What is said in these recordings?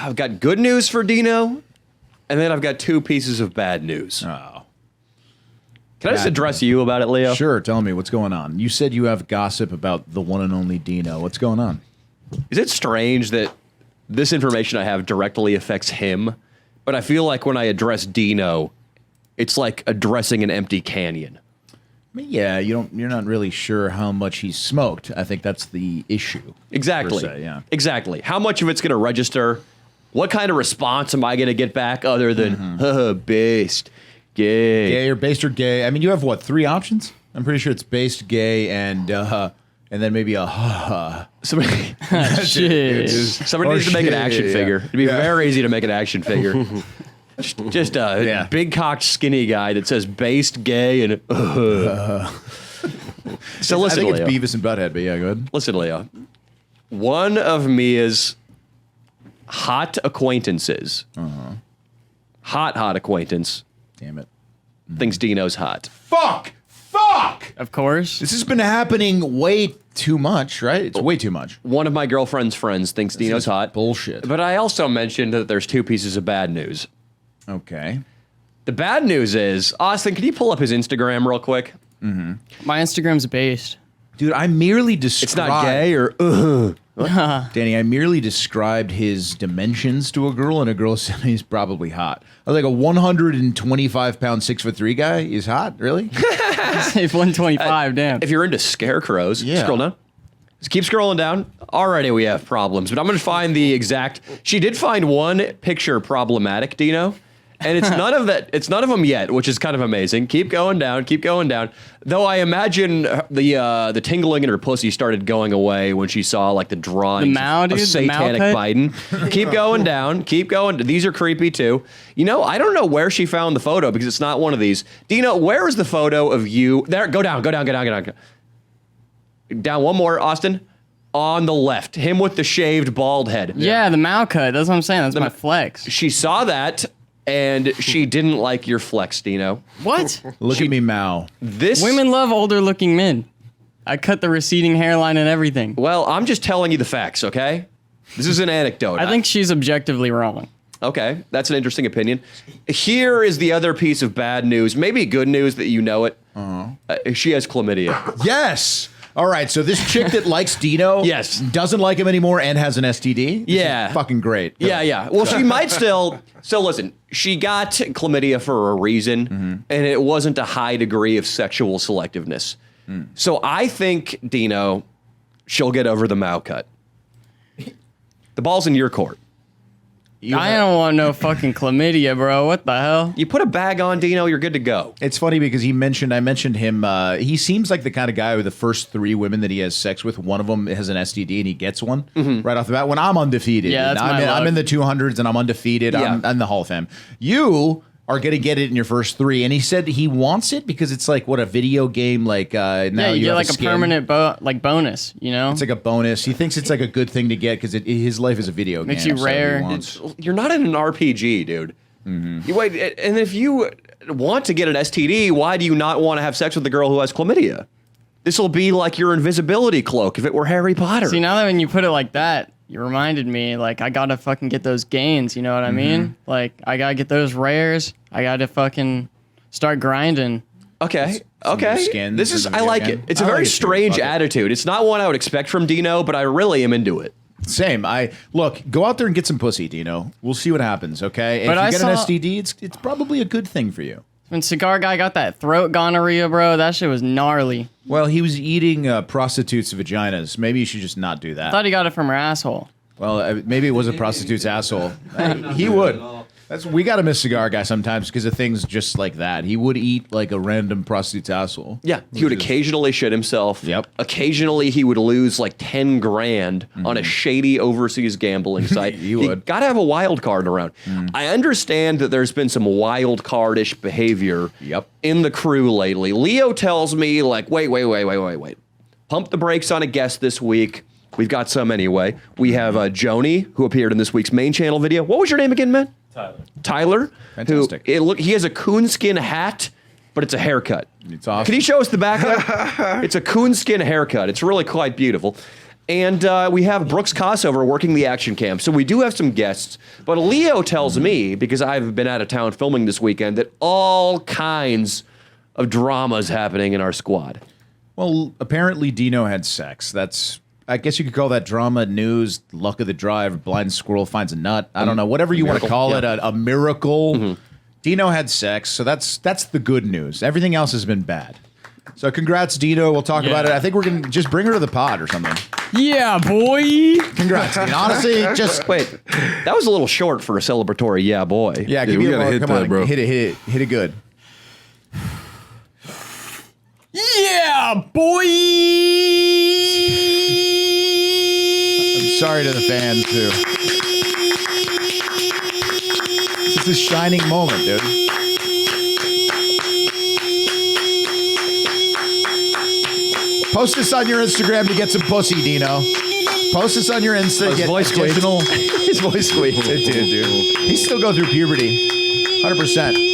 I've got good news for Dino, and then I've got 2 pieces of bad news. Oh. Can I just address you about it, Leo? Sure, tell me what's going on. You said you have gossip about the one and only Dino. What's going on? Is it strange that this information I have directly affects him, but I feel like when I address Dino, it's like addressing an empty canyon? I mean, yeah, you're not really sure how much he's smoked. I think that's the issue. Exactly. Per se, yeah. Exactly. How much of it's going to register? What kind of response am I going to get back other than based, gay? Gay or based or gay. I mean, you have what, 3 options? I'm pretty sure it's based, gay, and then maybe a Somebody, Shit. somebody needs to make an action figure. It'd be very easy to make an action figure. Just a big-cocked, skinny guy that says based, gay, and So listen, I think Leo. it's Beavis and Butthead, but yeah, go ahead. Listen, Leo. One of Mia's hot acquaintances, hot acquaintance, Damn it. thinks Dino's hot. Fuck! Of course. This has been happening way too much, right? It's way too much. One of my girlfriend's friends thinks Dino's hot. Bullshit. But I also mentioned that there's 2 pieces of bad news. Okay. The bad news is, Austin, can you pull up his Instagram real quick? My Instagram's based. Dude, I merely described... It's not gay or Danny, I merely described his dimensions to a girl, and a girl said he's probably hot. I was like, a 125-pound, 6'3" guy is hot? Really? Say 125, damn. if you're into scarecrows, scroll down. Just keep scrolling down. Already we have problems, but I'm going to find the exact... She did find one picture problematic, Dino. And it's none of that. It's none of them yet, which is kind of amazing. Keep going down. Keep going down. Though I imagine the tingling in her pussy started going away when she saw like the drawings of satanic Biden. Keep going down. Keep going. These are creepy too. You know, I don't know where she found the photo because it's not one of these. Dino, where is the photo of you? There. Go down. Go down. Go down. Go down. Down one more, Austin. On the left, him with the shaved bald head. Yeah, the Mao cut. That's what I'm saying. That's my flex. She saw that. And she didn't like your flex, Dino. What? Look at me, Mao. Women love older looking men. I cut the receding hairline and everything. Well, I'm just telling you the facts, okay? This is an anecdote. I think she's objectively wrong. Okay, that's an interesting opinion. Here is the other piece of bad news, maybe good news that you know it. She has chlamydia. Yes! All right, so this chick that likes Dino doesn't like him anymore and has an STD? This is fucking great. Yeah. Well, she might still... So listen, she got chlamydia for a reason, and it wasn't a high degree of sexual selectiveness. So I think, Dino, she'll get over the Mao cut. The ball's in your court. I don't want no fucking chlamydia, bro. What the hell? You put a bag on, Dino, you're good to go. It's funny because I mentioned him. He seems like the kind of guy with the first 3 women that he has sex with, one of them has an STD and he gets one right off the bat. When I'm undefeated, I'm in the 200s and I'm undefeated. Yeah. I'm the Hall of Fame. You are going to get it in your first 3, and he said he wants it because it's like what a video game like. Now you get have like a permanent bonus. You know, it's like a bonus. He thinks it's like a good thing to get because his life is a video game. Makes you rare. You're not in an RPG, dude. You wait, and if you want to get an STD, why do you not want to have sex with the girl who has chlamydia? This will be like your invisibility cloak if it were Harry Potter. See, now that when you put it like that, you reminded me, like, I gotta fucking get those gains, you know what I mean? Like, I gotta get those rares. I gotta fucking start grinding. Okay. This is, I like it. It's a very strange attitude. It's not one I would expect from Dino, but I really am into it. Same. Look, go out there and get some pussy, Dino. We'll see what happens, okay? And if you get an STD, it's probably a good thing for you. When Cigar Guy got that throat gonorrhea, bro, that shit was gnarly. Well, he was eating prostitutes' vaginas. Maybe you should just not do that. I thought he got it from her asshole. Well, maybe it was a prostitute's asshole. He would. We got to miss Cigar Guy sometimes because of things just like that. He would eat like a random prostitute's asshole. Yeah, he would occasionally shit himself. Yep. Occasionally he would lose like 10 grand on a shady overseas gambling site. He would. Got to have a wild card around. I understand that there's been some wild card-ish behavior in the crew lately. Leo tells me like, wait. Pump the brakes on a guest this week. We've got some anyway. We have Joni, who appeared in this week's main channel video. What was your name again, man? Tyler. Fantastic. He has a coonskin hat, but it's a haircut. It's awesome. Can you show us the back of it? It's a coonskin haircut. It's really quite beautiful. And we have Brooks Kossover working the action cam. So we do have some guests. But Leo tells me, because I've been out of town filming this weekend, that all kinds of dramas happening in our squad. Well, apparently Dino had sex. I guess you could call that drama, news, luck of the draw, blind squirrel finds a nut. I don't know. Whatever you want to call it, a miracle. Mm-hmm. Dino had sex, so that's the good news. Everything else has been bad. So congrats, Dino. We'll talk about it. I think we're going to just bring her to the pod or something. Yeah, boy. Congrats. And honestly, just... Wait, that was a little short for a celebratory yeah, boy. Yeah, give me a hit that, bro. Hit it good. Yeah, boy. I'm sorry to the fans, too. It's a shining moment, dude. Post this on your Instagram to get some pussy, Dino. Post this on your Insta. His voice squeaked. His voice squeaked. It did, dude. He still go through puberty. 100%.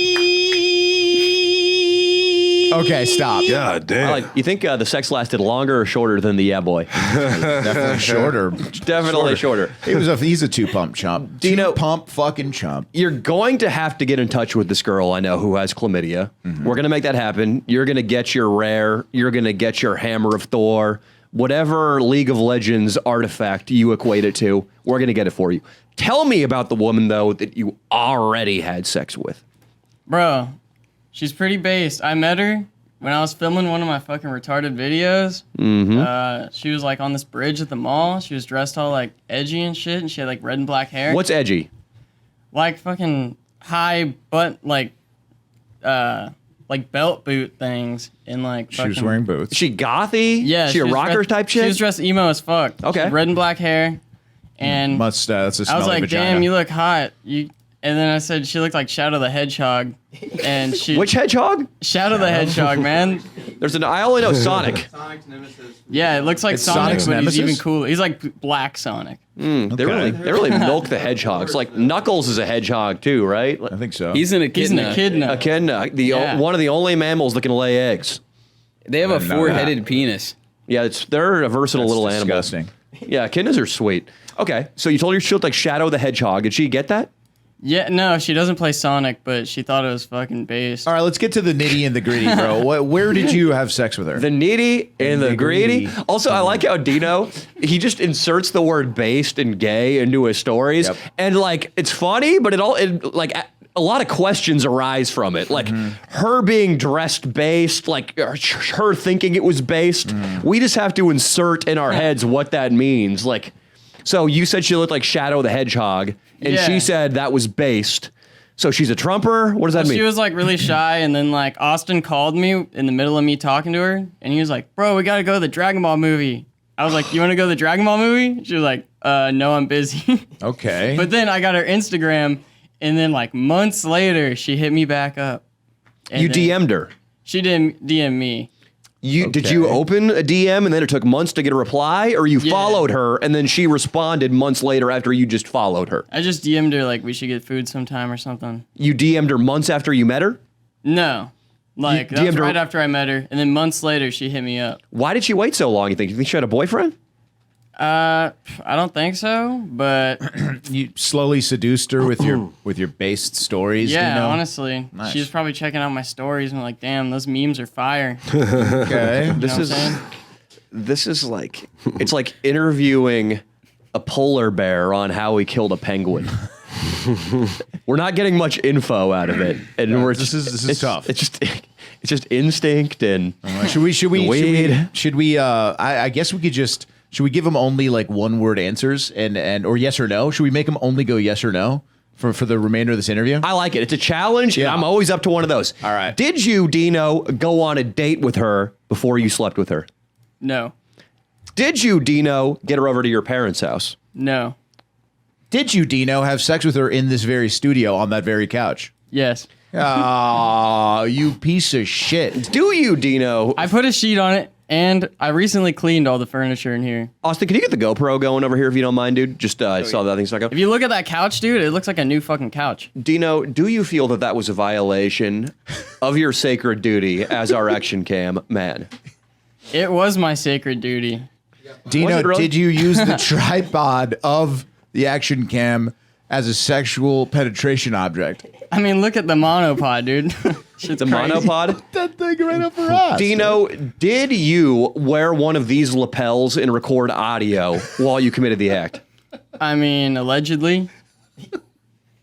Okay, stop. God damn. You think the sex lasted longer or shorter than the yeah boy? Definitely shorter. Definitely shorter. He's a 2-pump chump. Dino, 2-pump fucking chump. You're going to have to get in touch with this girl I know who has chlamydia. Mm-hmm. We're going to make that happen. You're going to get your rare. You're going to get your Hammer of Thor. Whatever League of Legends artifact you equate it to, we're going to get it for you. Tell me about the woman, though, that you already had sex with. Bro, she's pretty based. I met her when I was filming one of my fucking retarded videos. Mm-hmm. She was like on this bridge at the mall. She was dressed all like edgy and shit, and she had like red and black hair. What's edgy? Like fucking high butt, like belt boot things and like. She was wearing boots. Is she gothy? Yeah. She a rocker type chick? She was dressed emo as fuck. Okay. She had red and black hair, and that's a I was like, vagina. damn, you look hot. And then I said she looked like Shadow the Hedgehog, and she. Which hedgehog? Shadow the Hedgehog, man. I only know Sonic. Sonic's nemesis. Yeah, it looks like It's Sonic, Sonic's but nemesis? he's even cooler. He's like Black Sonic. They really milk the hedgehogs. Like Knuckles is a hedgehog too, right? I think so. He's an echidna. Echidna, one of the only mammals that can lay eggs. They have a four-headed penis. Yeah, they're a versatile little disgusting. animal. Yeah, echidnas are sweet. Okay, so you told her she looked like Shadow the Hedgehog. Did she get that? Yeah, no, she doesn't play Sonic, but she thought it was fucking based. All right, let's get to the nitty and the gritty, bro. Where did you have sex with her? The nitty and the gritty. Also, I like how Dino, he just inserts the word based and gay into his stories. Yep. And like, it's funny, but a lot of questions arise from it. Like her being dressed based, like her thinking it was based. We just have to insert in our heads what that means. Like, so you said she looked like Shadow the Hedgehog, and she said that was based. So she's a Trumper? What does that mean? She was like really shy, and then like Austin called me in the middle of me talking to her, and he was like, bro, we gotta go to the Dragon Ball movie. I was like, you wanna go to the Dragon Ball movie? She was like, no, I'm busy. Okay. But then I got her Instagram, and then like months later, she hit me back up. You DM'd her? She didn't DM me. Did you open a DM and then it took months to get a reply, or you followed her and then she responded months later after you just followed her? I just DM'd her like we should get food sometime or something. You DM'd her months after you met her? No. Like, that was right after I met her, and then months later she hit me up. Why did she wait so long, you think? You think she had a boyfriend? I don't think so, but you slowly seduced her with your based stories. Yeah, you know? Honestly, nice. She was probably checking out my stories and like, damn, those memes are fire. Okay, this is like it's like interviewing a polar bear on how he killed a penguin. We're not getting much info out of it, and this is tough. It's just instinct and should we? I guess we could just. Should we give them only like one word answers and or yes or no? Should we make them only go yes or no for the remainder of this interview? I like it. It's a challenge, and I'm always up to one of those. All right. Did you, Dino, go on a date with her before you slept with her? No. Did you, Dino, get her over to your parents' house? No. Did you, Dino, have sex with her in this very studio on that very couch? Yes. Oh, you piece of shit. Do you, Dino? I put a sheet on it, and I recently cleaned all the furniture in here. Austin, can you get the GoPro going over here if you don't mind, dude? Just I saw that thing stuck up. If you look at that couch, dude, it looks like a new fucking couch. Dino, do you feel that that was a violation of your sacred duty as our action cam man? It was my sacred duty. Dino, really? did you use the tripod of the action cam as a sexual penetration object? I mean, look at the monopod, dude. Shit's The crazy. monopod? That thing right up her ass. Dino, did you wear one of these lapels and record audio while you committed the act? I mean, allegedly.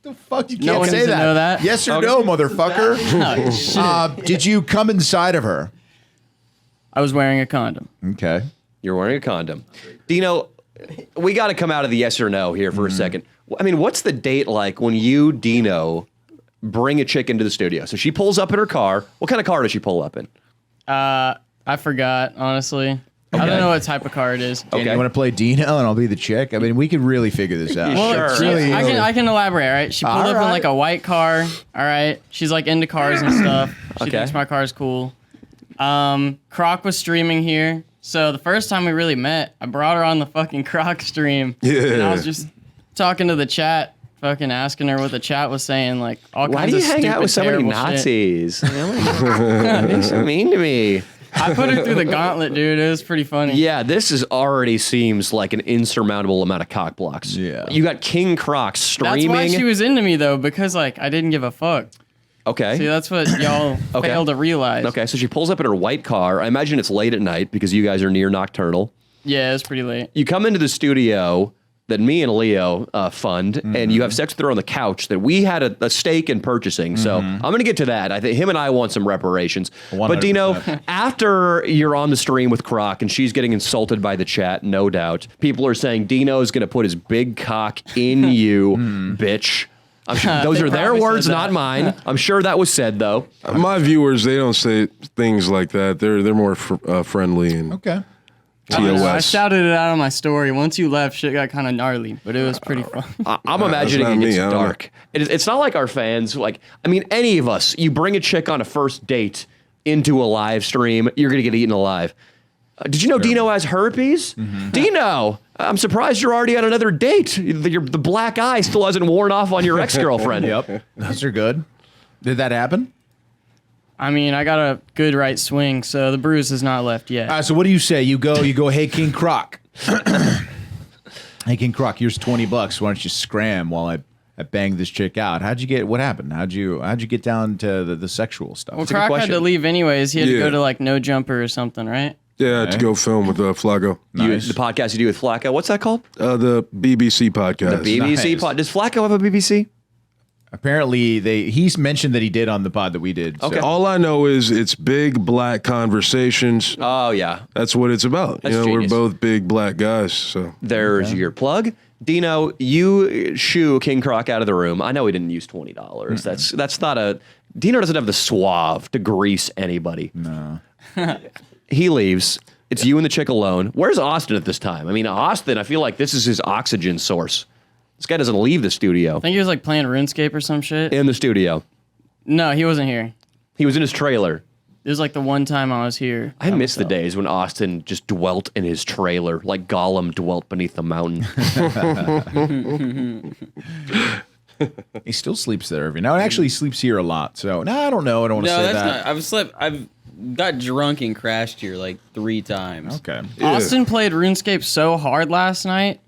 The fuck? You No can't one say needs to that. know that. Yes or no, motherfucker? Oh, shit. Did you come inside of her? I was wearing a condom. Okay. You're wearing a condom. Dino, we got to come out of the yes or no here for a second. I mean, what's the date like when you, Dino, bring a chick into the studio? So she pulls up in her car. What kind of car does she pull up in? I forgot, honestly. I don't know what type of car it is. Okay. You want to play Dino and I'll be the chick? I mean, we could really figure this out. Well, Sure. she- Really I can elaborate, right? She pulled All up in right. like a white car. All right. She's like into cars and stuff. She Okay. thinks my car's cool. Croc was streaming here. So the first time we really met, I brought her on the fucking Croc stream. Yeah. And I was just talking to the chat, fucking asking her what the chat was saying, like all Why kinds do of you hang stupid, out with so many terrible shit. Nazis? You're so mean to me. I put her through the gauntlet, dude. It was pretty funny. Yeah, this is already seems like an insurmountable amount of cock blocks. Yeah. You got King Croc streaming. That's why she was into me though, because like I didn't give a fuck. Okay. See, that's what y'all fail to realize. Okay, so she pulls up in her white car. I imagine it's late at night because you guys are near nocturnal. Yeah, it was pretty late. You come into the studio that me and Leo fund, and you have sex with her on the couch that we had a stake in purchasing. So I'm going to get to that. I think him and I want some reparations. But Dino, 100%. after you're on the stream with Croc and she's getting insulted by the chat, no doubt, people are saying Dino's going to put his big cock in you, bitch. I'm sure those They are their probably words, said not that. mine. I'm sure that was said, though. My viewers, they don't say things like that. They're more friendly and Okay. I TOS. shouted it out on my story. Once you left, shit got kind of gnarly, but it was pretty fun. I'm imagining not it me, gets I don't know. dark. It's not like our fans. Like, I mean, any of us, you bring a chick on a first date into a live stream, you're going to get eaten alive. Did you know Dino has herpes? Dino, I'm surprised you're already on another date. The black eye still hasn't worn off on your ex-girlfriend. Yep. Those are good. Did that happen? I mean, I got a good right swing, so the bruise is not left yet. All right, so what do you say? You go, hey, King Croc. Hey, King Croc, here's $20. Why don't you scram while I bang this chick out? What happened? How'd you get down to the sexual stuff? Well, a good Croc had to question. leave anyways. He had to Yeah. go to like No Jumper or something, right? Yeah, to go film with Flacco. Nice. The podcast you do with Flacco, what's that called? The BBC podcast. The BBC Nice. pod. Does Flacco have a BBC? Apparently, he's mentioned that he did on the pod that we did. So. Okay. All I know is it's big black conversations. Oh, yeah. That's what it's about. That's we're genius. both big black guys. So There's your plug. Dino, you shoo King Croc out of the room. I know he didn't use $20. That's not a... Dino doesn't have the suave to grease anybody. No. He leaves. It's you and the chick alone. Where's Austin at this time? I mean, Austin, I feel like this is his oxygen source. This guy doesn't leave the studio. I think he was like playing RuneScape or some shit. In the studio. No, he wasn't here. He was in his trailer. It was like the one time I was here. I miss the days when Austin just dwelt in his trailer, like Gollum dwelt beneath the mountain. He still sleeps there every now. And actually, he sleeps here a lot. So, no, I don't know. I don't want to No, say that's that. not. I've got drunk and crashed here like 3 times. Okay. Austin played RuneScape so hard last night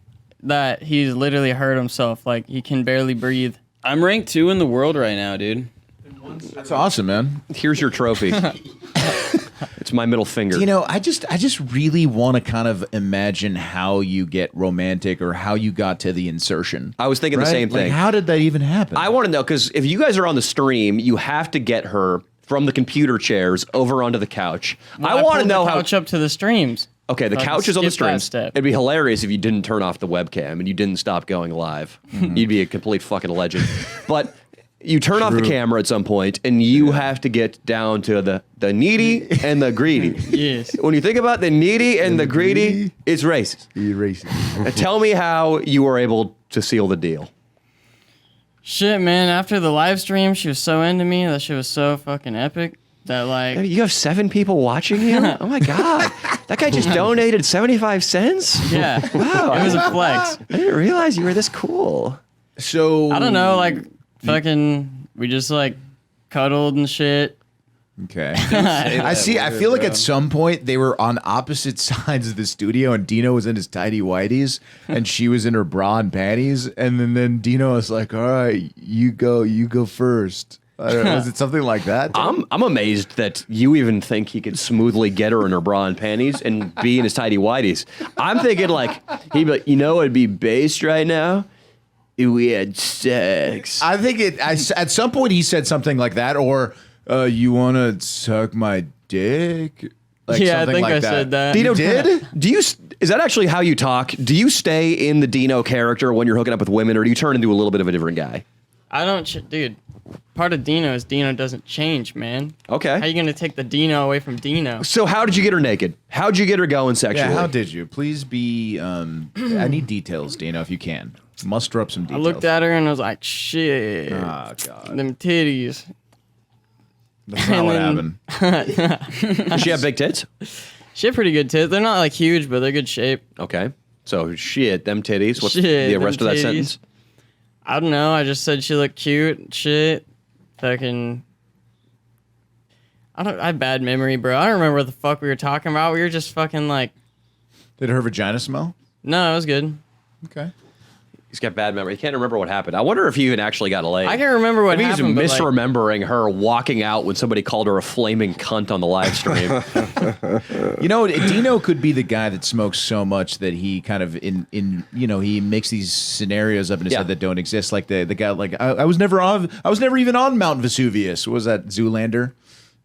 that he literally hurt himself. Like he can barely breathe. I'm ranked 2 in the world right now, dude. That's awesome, man. Here's your trophy. It's my middle finger. You know, I just really want to kind of imagine how you get romantic or how you got to the insertion. I was thinking the Right? same Like, thing. how did that even happen? I want to know, because if you guys are on the stream, you have to get her from the computer chairs over onto the couch. I want to pulled know the how... couch up to the streams. Okay, the Fucking couch is on the skip that streams. step. It'd be hilarious if you didn't turn off the webcam and you didn't stop going live. You'd be a complete fucking legend. But you turn off the camera at some point, and you have to get down to the needy and the greedy. Yes. When you think about the needy and the greedy, it's racist. Tell me how you were able to seal the deal. Shit, man. After the live stream, she was so into me. That shit was so fucking epic. That like, You have 7 people watching you? Oh my God. That guy just donated 75 cents? yeah, Wow. it was a flex. I didn't realize you were this cool. So I don't know, like fucking, we just like cuddled and shit. Okay. I see. I feel like at some point they were on opposite sides of the studio, and Dino was in his tidy whities, and she was in her bra and panties, and then Dino was like, "All right, you go first." I don't know. Was it something like that? I'm amazed that you even think he could smoothly get her in her bra and panties and be in his tidy whities. I'm thinking like he'd be like, it'd be based right now if we had sex. I think at some point he said something like that, or you want to suck my dick? Like Yeah, I something think like I that. said that. Dino, You did? Is that actually how you talk? Do you stay in the Dino character when you're hooking up with women, or do you turn into a little bit of a different guy? I don't, dude. Part of Dino is Dino doesn't change, man. Okay. How you gonna take the Dino away from Dino? So how did you get her naked? How'd you get her going sexually? Yeah, how did you? Please be. I need details, Dino, if you can. Muster up some I details. looked at her and I was like, shit. Oh God, Them titties. that's not what And happened. Does she have big tits? She had pretty good tits. They're not like huge, but they're good shape. Okay. So shit, them titties. What's Shit, the them rest of that titties. sentence? I don't know. I just said she looked cute. Shit. Fucking. I have bad memory, bro. I don't remember what the fuck we were talking about. We were just fucking like. Did her vagina smell? No, it was good. Okay. He's got bad memory. He can't remember what happened. I wonder if he even actually got laid. I can't remember what Maybe happened. he's but, like, misremembering her walking out when somebody called her a flaming cunt on the live stream. Dino could be the guy that smokes so much that he kind of he makes these scenarios up in his Yeah. head that don't exist. Like the guy, like I was never even on Mount Vesuvius. What was that, Zoolander?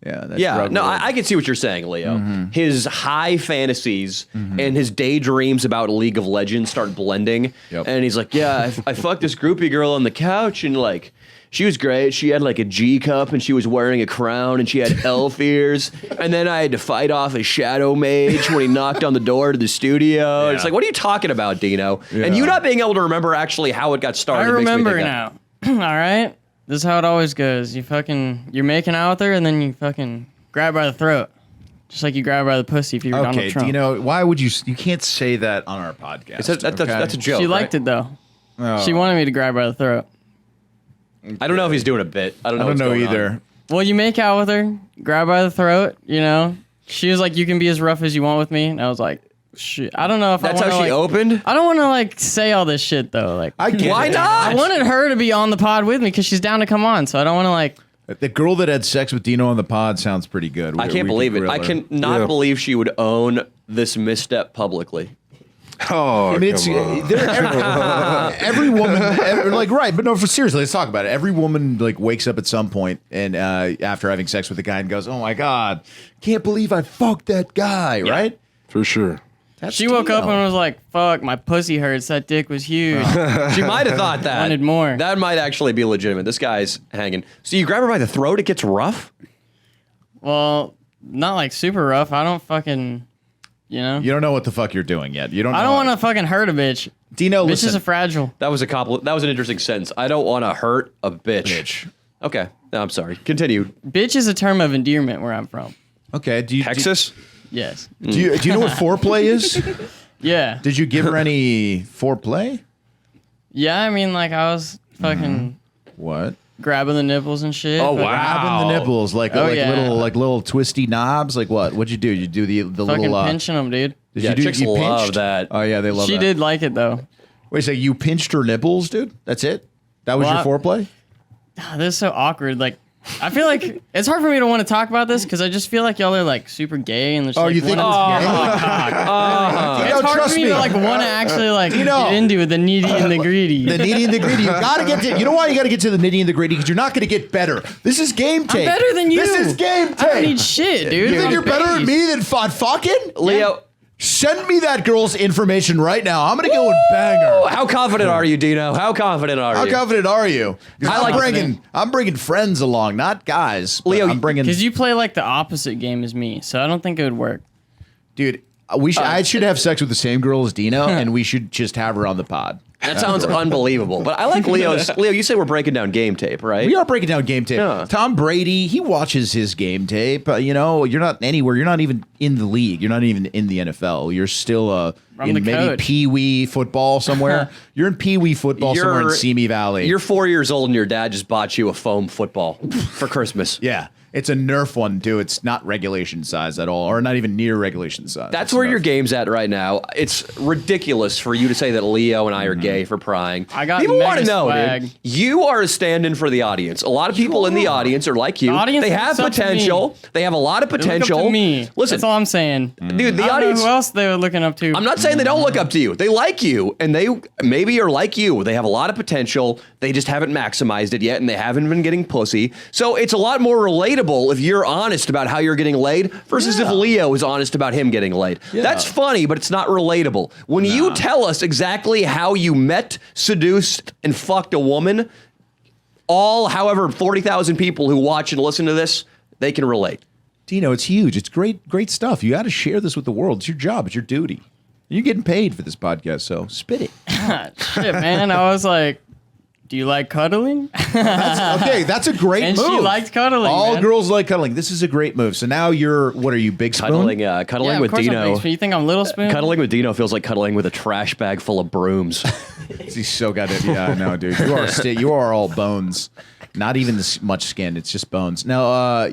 Yeah. That Yeah, drug no, lord. I can see what you're saying, Leo. His high fantasies and his daydreams about League of Legends start blending. Yep. And he's like, yeah, I fucked this groupie girl on the couch, and like, she was great. She had like a G cup, and she was wearing a crown, and she had elf ears. And then I had to fight off a shadow mage when he knocked on the door to the studio. And it's like, what are you talking about, Dino? And you not being able to remember actually how it got started. I makes me remember think that. now. All right. This is how it always goes. You're making out with her, and then you fucking grab her by the throat. Just like you grab her by the pussy if you were Donald Okay, Trump. Dino, why would you can't say that on our podcast. That's a joke. She liked it, though. She wanted me to grab her by the throat. I don't know if he's doing a bit. I don't know. I don't what's know going on. either. Well, you make out with her, grab her by the throat, She was like, you can be as rough as you want with me. And I was like, shit. I don't know if That's I want how to, she opened? I don't want to, like, say all this shit, though. Like, I get Why it. not? I wanted her to be on the pod with me because she's down to come on. So I don't want to, like... The girl that had sex with Dino on the pod sounds pretty good. I can't believe it. I can not believe she would own this misstep publicly. Oh, I mean, it's come on. every woman, right? But no, seriously, let's talk about it. Every woman like wakes up at some point and after having sex with a guy and goes, "Oh my god, can't believe I fucked that guy!" Right? For sure. That's She woke up Dino. and was like, fuck, my pussy hurts. That dick was huge. She might have thought that. Wanted more. That might actually be legitimate. This guy's hanging. So you grab her by the throat, it gets rough? Well, not like super rough. I don't fucking, You don't know what the fuck you're doing yet. You don't. I don't want to fucking hurt a bitch. Dino, Bitches listen. are fragile. That was a compliment. That was an interesting sentence. I don't want to hurt a bitch. Okay. No, I'm sorry. Continue. Bitch is a term of endearment where I'm from. Okay. Do you Texas? Yes. Do you know what foreplay is? Yeah. Did you give her any foreplay? Yeah, I mean, like, I was fucking What? grabbing the nipples and shit. Oh, fucking- wow. Grabbing the nipples like yeah. little twisty knobs. Like what? What'd you do? You do the Fucking little pinching them, dude. Did Yeah, you do chicks you love pinched? that. Oh yeah, they love She that. did like it, though. Wait, so you pinched her nipples, dude? That's it? That was Well, your foreplay? This is so awkward. Like, I feel like it's hard for me to want to talk about this because I just feel like y'all are like super gay and there's like you think- wanna- Dino, It's hard trust for me me. to like want to actually like Dino. get into it, the needy and the greedy. The nitty and the gritty. You gotta get to. You know why you gotta get to the nitty and the gritty? Because you're not gonna get better. This is game tape. better than you. This is game I don't need tape. shit, dude. You think I'm you're better at based. me than fucking? Leo, Send me that girl's information right now. I'm gonna go and bang her. how confident are you, Dino? How confident are How you? confident are you? 'Cause I like I'm bringing friends along, not guys. but Leo, I'm bringing. Because you play like the opposite game as me, so I don't think it would work. Dude, I should have sex with the same girl as Dino, and we should just have her on the pod. That sounds unbelievable. But I like Leo's. Leo, you say we're breaking down game tape, right? We are breaking down game tape. Yeah. Tom Brady, he watches his game tape. You're not anywhere. You're not even in the league. You're not even in the NFL. You're still I'm in the maybe coach. Pee Wee football somewhere. You're in Pee Wee football somewhere in Simi Valley. You're 4 years old and your dad just bought you a foam football for Christmas. Yeah. It's a Nerf one too. It's not regulation size at all, or not even near regulation size. That's It's where Nerf. your game's at right now. It's ridiculous for you to say that Leo and I are gay for prying. I got people want to mega know, swag. dude. You are a stand-in for the audience. A lot of people in the audience are like you. The audience They have looks up to potential. me. They have a lot of They look up potential. to me. Listen, That's all I'm saying. dude, the I don't audience. know who else they were looking up to. I'm not saying they don't look up to you. They like you, and they maybe are like you. They have a lot of potential. They just haven't maximized it yet, and they haven't been getting pussy. So it's a lot more relatable if you're honest about how you're getting laid versus if Leo is honest about him getting laid. That's funny, but it's not relatable. When you tell us exactly how you met, seduced, and fucked a woman, however 40,000 people who watch and listen to this, they can relate. Dino, it's huge. It's great stuff. You got to share this with the world. It's your job. It's your duty. You're getting paid for this podcast, so spit it. Shit, man. I was like, do you like cuddling? That's a great And move. she liked cuddling, All man. girls like cuddling. This is a great move. So now what are you, Big Spoon? Cuddling Yeah, with of course I'm Dino. Big Spoon. You think I'm Little Spoon? Cuddling with Dino feels like cuddling with a trash bag full of brooms. He's so goddamn. Yeah, I know, dude. You are all bones. Not even this much skin. It's just bones. Now,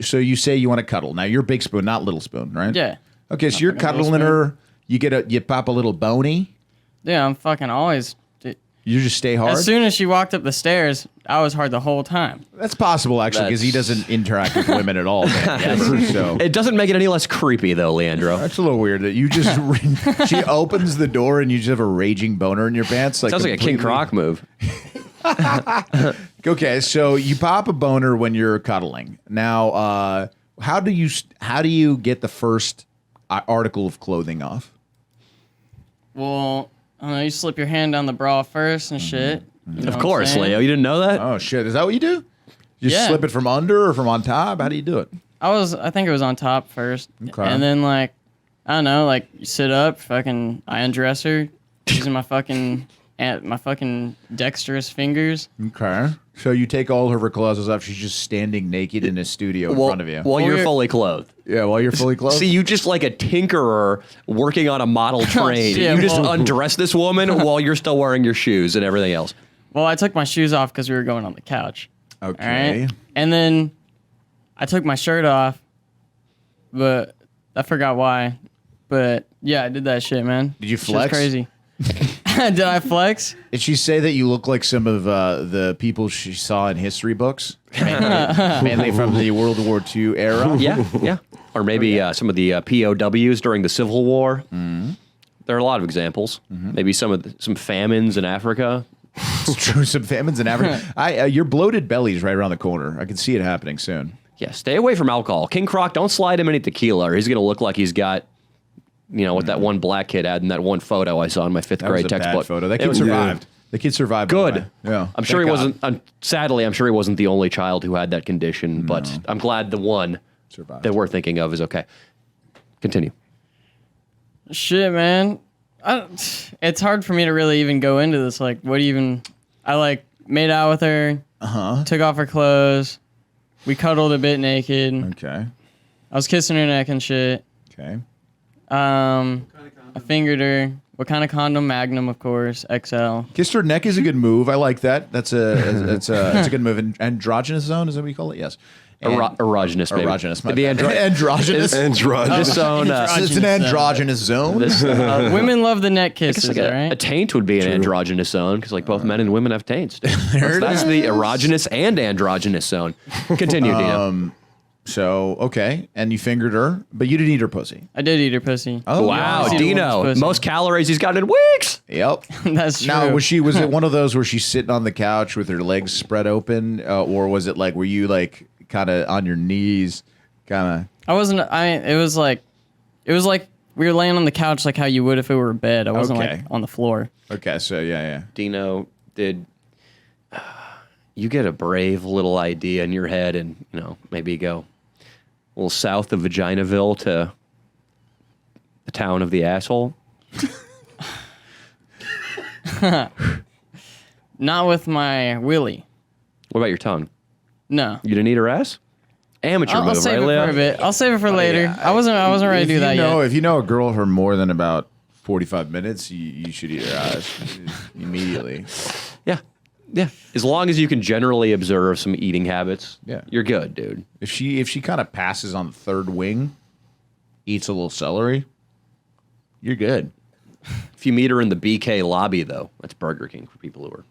So you say you want to cuddle. Now you're Big Spoon, not Little Spoon, right? Yeah. Okay, so you're fucking Little cuddling her. You pop a little bony. Yeah, I'm fucking always. You just stay hard. As soon as she walked up the stairs, I was hard the whole time. That's possible, actually, because he doesn't interact with women at all. Man. So It doesn't make it any less creepy, though, Leandro. that's a little weird that you just she opens the door and you just have a raging boner in your pants. Sounds like a King Croc move. Okay, so you pop a boner when you're cuddling. Now, how do you get the first article of clothing off? Well, I don't know, you slip your hand down the bra first and shit. You know Of what course, I'm saying? Leo. You didn't know that? Oh shit! Is that what you do? You just Yeah. slip it from under or from on top? How do you do it? I think it was on top first. Okay. And then, like, I don't know, like, you sit up, fucking, I undress her, using my fucking dexterous fingers. Okay. So you take all of her clothes off. She's just standing naked in a studio in front of you. While you're you're- fully clothed. Yeah, while you're fully clothed. See, you just like a tinkerer working on a model train. shit, You just well- undress this woman while you're still wearing your shoes and everything else. Well, I took my shoes off because we were going on the couch. Okay. All right. And then I took my shirt off, but I forgot why. But yeah, I did that shit, man. Did you Shit's flex? crazy. Did I flex? Did she say that you look like some of the people she saw in history books, mainly from the World War II era? Yeah. Or maybe some of the POWs during the Civil War. There are a lot of examples. Maybe some famines in Africa. It's true. Some famines in Africa. Your bloated belly's right around the corner. I can see it happening soon. Yeah, stay away from alcohol. King Croc, don't slide him any tequila, or he's going to look like he's got, what that one black kid had in that one photo I saw in my fifth That grade was a textbook. bad photo. That It kid was survived. The kid survived. by the good. way. Yeah. I'm sure he Thank God. wasn't. Sadly, I'm sure he wasn't the only child who had that condition. But I'm glad the one Survived. that we're thinking of is okay. Continue. Shit, man. It's hard for me to really even go into this. Like, I like made out with her, took off her clothes, we cuddled a bit naked. Okay. I was kissing her neck and shit. Okay. I fingered her. What kind of condom? Magnum, of course. XL. Kissed her neck is a good move. I like that. That's a good move. Androgynous zone, is that what you call it? Yes. Erogenous, maybe. Erogenous. my The bad. andro- androgynous. Androgynous. This zone, It's an androgynous zone. Women love the neck I kisses, guess like right? a taint would be an androgynous zone because like both men and women have taints. That's the erogenous and androgynous zone. Continue, Dino. So, okay. And you fingered her, but you didn't eat her pussy. I did eat her pussy. Oh, Wow, I've seen a woman's Dino, pussy. most calories he's gotten in weeks. Yep. That's true. Now, was it one of those where she's sitting on the couch with her legs spread open, or was it like, were you like kind of on your knees, kind of? I wasn't. It was like we were laying on the couch like how you would if it were a bed. I wasn't Okay. like on the floor. Okay, so yeah. Dino, did you get a brave little idea in your head and maybe go a little south of Vaginaville to the town of the asshole? Not with my willy. What about your tongue? No. You didn't eat her ass? Amateur I'll move, save right, it Leo? for a bit. I'll save it for later. I wasn't ready to do that yet. If you know a girl for more than about 45 minutes, you should eat her ass immediately. Yeah. Yeah. As long as you can generally observe some eating habits, you're good, dude. If she kind of passes on the third wing, eats a little celery, you're good. If you meet her in the BK lobby, though, that's Burger King for people who are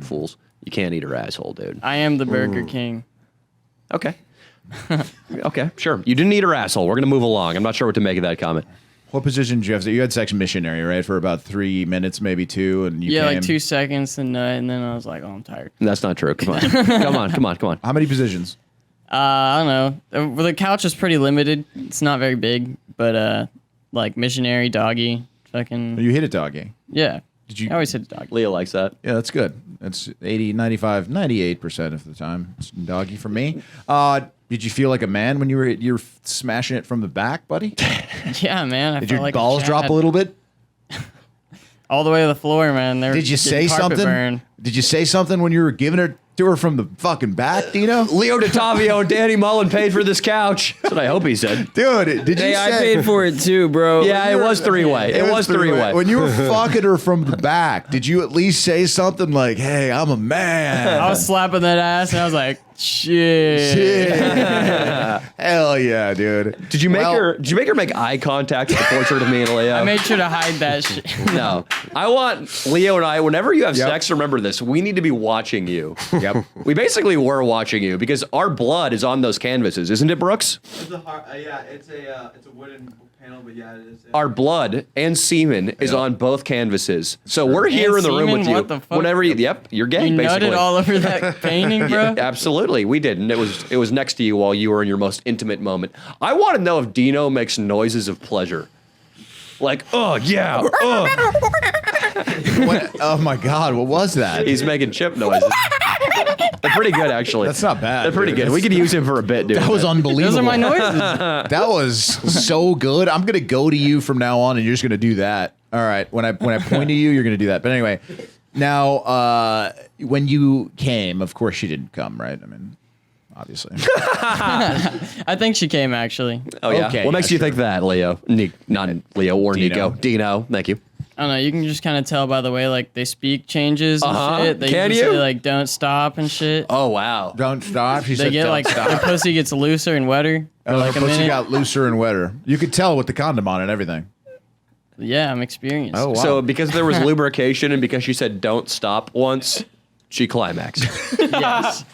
fools. You can't eat her asshole, dude. I am the Burger King. Okay. Okay, sure. You didn't eat her asshole. We're going to move along. I'm not sure what to make of that comment. What position did you have? You had sex missionary, right, for about 3 minutes, maybe 2, and you came. Like 2 seconds and then I was like, oh, I'm tired. That's not true. Come on. come on. How many positions? I don't know. The couch is pretty limited. It's not very big, but like missionary, doggy, fucking. You hit a doggy. Yeah. Did you? I always hit a doggy. Leo likes that. Yeah, that's good. That's 80, 95, 98% of the time. It's doggy for me. Did you feel like a man when you were smashing it from the back, buddy? Yeah, man. Did your balls drop a little bit? All the way to the floor, man. Did you say something? Burn. Did you say something when you were giving it to her from the fucking back, Dino? Leo DiTavio and Danny Mullen paid for this couch. That's what I hope he said. Dude, did you say... I paid for it too, bro. Yeah, it was three-way. It was three-way. When you were fucking her from the back, did you at least say something like, hey, I'm a man? I was slapping that ass, and I was like, shit. Hell yeah, dude. Did you make her make eye contact with the portrait of me and Leo? I made sure to hide that shit. No. I want Leo and I, whenever you have sex, remember this. We need to be watching you. Yep. We basically were watching you because our blood is on those canvases, isn't it, Brooks? It's a wooden panel, but yeah, it is. Our blood and semen is on both canvases. So we're here in the room with you. What the fuck? Whenever you're gay, You basically. nutted all over that painting, bro? Yeah, absolutely. We did. And it was next to you while you were in your most intimate moment. I want to know if Dino makes noises of pleasure. Like, oh, yeah. Oh, my God. What was that? He's making chip noises. They're pretty good, actually. That's not bad. They're pretty dude. good. We could use him for a bit, dude. That was unbelievable. Those are my noises. That was so good. I'm going to go to you from now on, and you're just going to do that. All right. When I point to you, you're going to do that. But anyway, now, when you came, of course she didn't come, right? I mean, obviously. I think she came, actually. Oh, yeah. Okay, What makes you think that, Leo? Not Leo or Dino. Nico. Dino. Thank you. I don't know. You can just kind of tell by the way like they speak changes and shit. They Can usually you? say like don't stop and shit. Oh, wow. Don't stop. She They said get don't like stop. the pussy gets looser and wetter for like Her a pussy minute. got looser and wetter. You could tell with the condom on and everything. Yeah, I'm experienced. Oh, wow. So because there was lubrication and because she said don't stop once, she climaxed. Yes.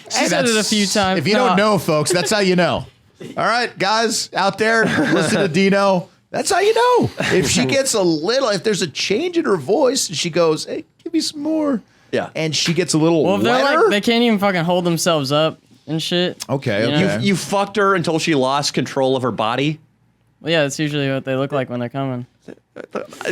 She said it a few times. If you don't know, folks, that's how you know. All right, guys out there, listen to Dino. That's how you know. If she gets if there's a change in her voice, and she goes, hey, give me some more. Yeah. And she gets a little Well, if they're wetter. like they can't even fucking hold themselves up and shit. Okay, You okay. know? You fucked her until she lost control of her body. Well, yeah, that's usually what they look like when they're coming.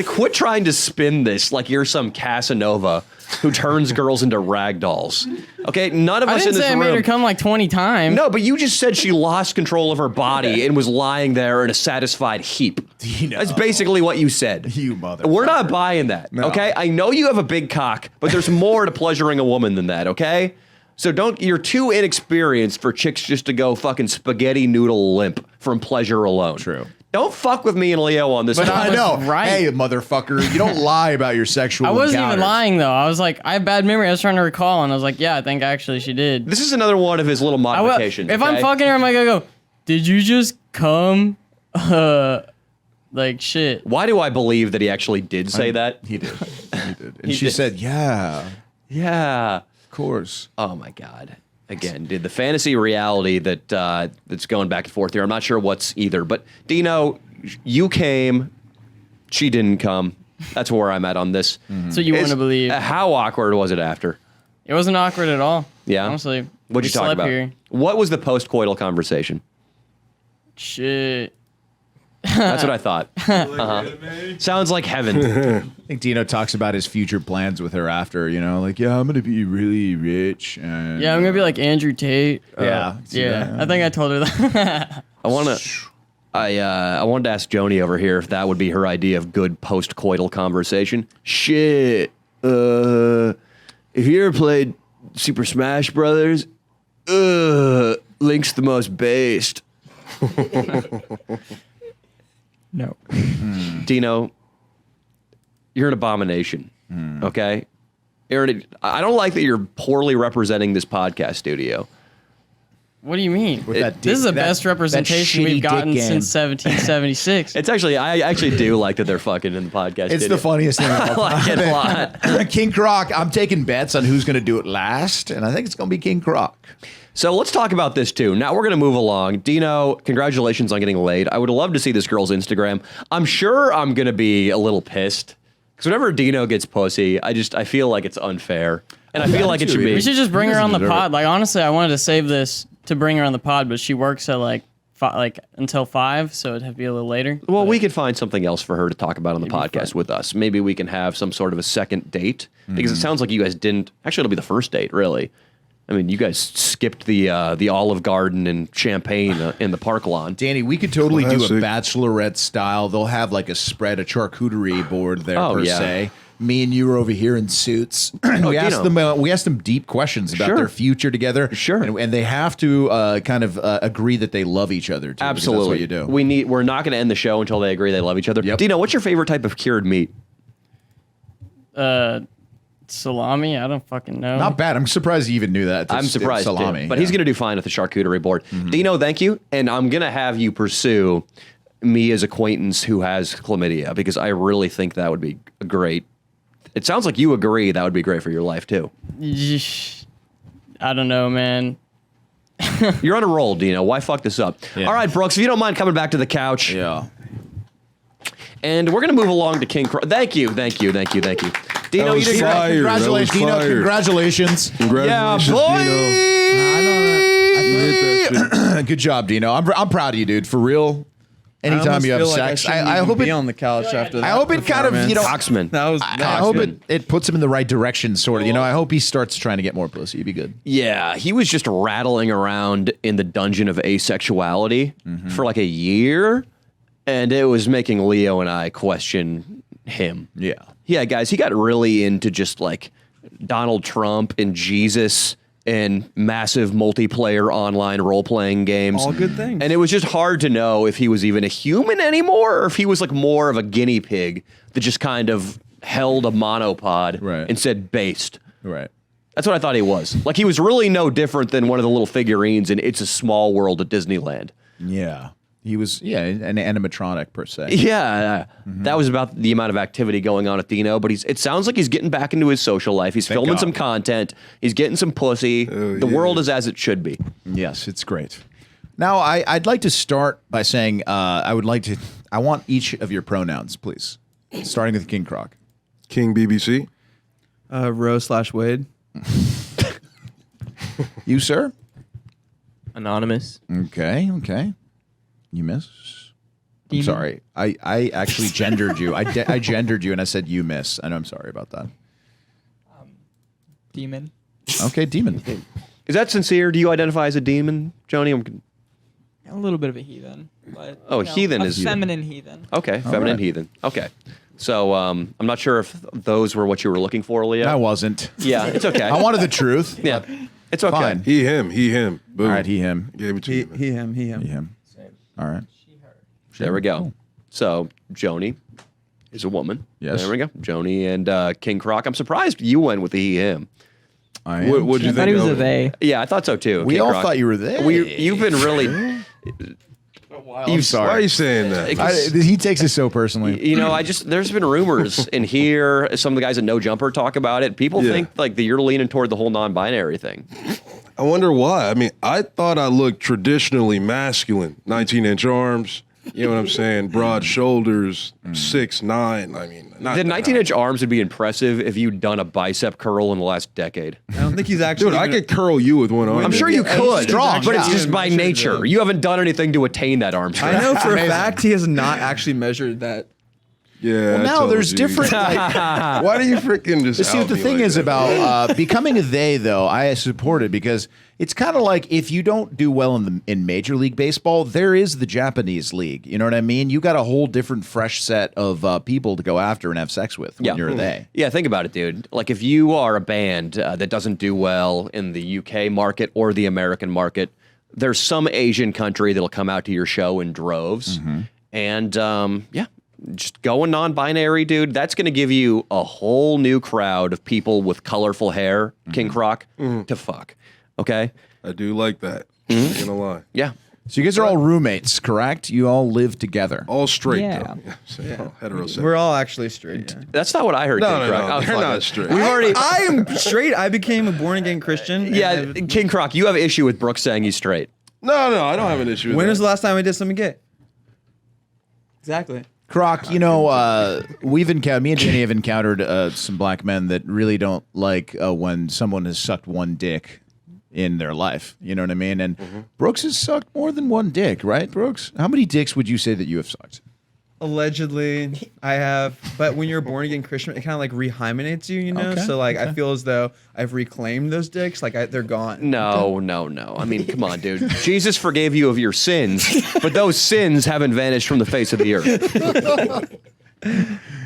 Quit trying to spin this like you're some Casanova who turns girls into rag dolls. Okay, none of I us didn't in say this I made her room. come like 20 times. No, but you just said she lost control of her body and was lying there in a satisfied heap. Dino. That's basically what you said. You motherfucker. We're not buying that. No. Okay, I know you have a big cock, but there's more to pleasuring a woman than that. Okay. So you're too inexperienced for chicks just to go fucking spaghetti noodle limp from pleasure alone. True. Don't fuck with me and Leo on this. But one. I know. right. Hey, motherfucker, you don't lie about your sexual I wasn't even encounters. lying though. I was like, I have bad memory. I was trying to recall, and I was like, yeah, I think actually she did. This is another one of his little I will, modifications. if I'm okay? fucking her, I'm like, I go, did you just come? Like shit. Why do I believe that he actually did say that? He did. He did. And He she did. said, yeah, Yeah. of course. Oh my God. Again, dude, the fantasy reality that that's going back and forth here. I'm not sure what's either. But Dino, you came, she didn't come. That's where I'm at on this. So you want to believe? How awkward was it after? It wasn't awkward at all. Yeah? Honestly. What'd We you talk slept about? Here. What was the post-coital conversation? Shit. That's what I thought. Sounds like heaven. I think Dino talks about his future plans with her after, like, yeah, I'm going to be really rich. And, Yeah, I'm gonna be like Andrew Tate. Yeah, see Yeah. that? I think I told her that. I wanted to ask Joni over here if that would be her idea of good post-coital conversation. Shit. If you ever played Super Smash Brothers, Link's the most based. No. Dino, you're an abomination. Okay? Aaron, I don't like that you're poorly representing this podcast studio. What do you mean? With that This is the that- best representation that shitty we've gotten dick game. since 1776. It's actually, I actually do like that they're fucking in the podcast It's studio. the funniest thing. I like it a lot. King Croc. I'm taking bets on who's going to do it last, and I think it's going to be King Croc. So let's talk about this too. Now we're going to move along. Dino, congratulations on getting laid. I would love to see this girl's Instagram. I'm sure I'm going to be a little pissed because whenever Dino gets pussy, I feel like it's unfair. And I feel like it should be. We should just bring her on the deserve pod. Like, honestly, I wanted to save this to bring her on the pod, but she works at like until 5, so it'd have to be a little later. Well, But we could find something else for her to talk about on the podcast with us. Maybe we can have some sort of a second date because it sounds like you guys didn't. Actually, it'll be the first date, really. I mean, you guys skipped the Olive Garden and champagne in the park lawn. Danny, we could totally do a Classic. bachelorette style. They'll have like a spread, a charcuterie board there Oh, per yeah. se. Me and you are over here in suits. we asked Dino. them. We asked them deep questions about Sure. their future together. Sure. and they have to kind of agree that they love each other. Too, because Absolutely. that's what you do. We're not going to end the show until they agree they love each other. Yep. Dino, what's your favorite type of cured meat? salami, I don't fucking know. Not bad. I'm surprised you even knew that. I'm It's surprised, salami, too. But he's going to do fine at the charcuterie board. Dino, thank you. And I'm going to have you pursue me as acquaintance who has chlamydia because I really think that would be great. It sounds like you agree that would be great for your life, too. I don't know, man. You're on a roll, Dino. Why fuck this up? Yeah. All right, Brooks, if you don't mind coming back to the couch. Yeah. And we're going to move along to King Croc. Thank you. Dino, That you was did great. fire. Congratulations, That was Dino. fire. Congratulations. Congratulations, boy. Dino. You hit that shit. Good job, Dino. I'm proud of you, dude. For real. Anytime you have sex, I hope be it. on the couch after that. I hope it kind of, you know, Coxman. That was. I hope it puts him in the right direction, sort of. You know, I hope he starts trying to get more pussy. It'd be good. Yeah, he was just rattling around in the dungeon of asexuality for like a year, and it was making Leo and I question him. Yeah. Yeah, guys, he got really into just like Donald Trump and Jesus and massive multiplayer online role-playing games. All good things. And it was just hard to know if he was even a human anymore or if he was like more of a guinea pig that just kind of held a monopod Right. and said based. Right. That's what I thought he was. Like, he was really no different than one of the little figurines in It's a Small World at Disneyland. Yeah. He was, an animatronic per se. Yeah, that was about the amount of activity going on at Dino, but it sounds like he's getting back into his social life. He's filming God. some content. He's getting some pussy. The world is as it should be. Yes, it's great. Now, I'd like to start by saying I want each of your pronouns, please. Starting with King Croc. King BBC. Roe/Wade. You, sir? Anonymous. Okay. You miss? I'm sorry. I actually gendered you. I gendered you and I said you miss. And I'm sorry about that. Demon. Okay, demon. Is that sincere? Do you identify as a demon, Joni? A little bit of a heathen. But, Oh, heathen a is- feminine heathen. Okay, feminine right. heathen. Okay. So I'm not sure if those were what you were looking for, Leo. I wasn't. Yeah, it's okay. I wanted the truth. Yeah, it's okay. Fine. He, him. Boom. All right, he, him. Gave it to He, you. man. he, him, he, him. He, him. All right. There we go. So Joni is a woman. Yes. There we go. Joni and King Croc. I'm surprised you went with the he him. I am. What'd you I think? thought he was of a it? they. Yeah, I thought so too. We King all Croc. thought you were there. You've been really. I'm sorry. Why are you saying that? He takes it so personally. You know, there's been rumors in here. Some of the guys at No Jumper talk about it. People Yeah. think like that you're leaning toward the whole non-binary thing. I wonder why. I mean, I thought I looked traditionally masculine. 19-inch arms. You know what I'm saying? Broad shoulders, 6'9". I mean, not The that 19-inch arms would be impressive if you'd done a bicep curl in the last decade. I don't think he's actually. Dude, I even- could curl you with one arm. I'm sure you could, strong, but it's yeah. just by nature. You haven't done anything to attain that arm strength. I know for a fact he has not actually measured that. Yeah. I Now told there's you. different. Why do you freaking just See, out the me thing like is that? about becoming a they, though, I support it because it's kind of like if you don't do well in Major League Baseball, there is the Japanese League. You know what I mean? You got a whole different, fresh set of people to go after and have sex with when you're a they. Yeah, think about it, dude. Like, if you are a band that doesn't do well in the UK market or the American market, there's some Asian country that'll come out to your show in droves. And, yeah, just going non-binary, dude, that's going to give you a whole new crowd of people with colorful hair, King Croc, to fuck. Okay? I do like that. Not gonna lie. Yeah. So you guys are all roommates, correct? You all live together. All straight, Yeah. though. All heterosexual. We're all actually straight. Yeah. That's not what I heard, No, King no, Croc. no, Oh, they're fuck not it. straight. We've already... I am straight. I became a born again Christian. Yeah, King Croc, you have an issue with Brooks saying he's straight. No, I don't have an issue with When that. was the last time I did something gay? Exactly. Croc, you know, me and Jenny have encountered some black men that really don't like when someone has sucked one dick in their life. You know what I mean? And Brooks has sucked more than one dick, right, Brooks? How many dicks would you say that you have sucked? Allegedly, I have. But when you're a born again Christian, it kind of like rehymenates you, you know? Okay, So like I feel as though I've reclaimed those dicks. Like they're gone. No. I mean, come on, dude. Jesus forgave you of your sins, but those sins haven't vanished from the face of the earth.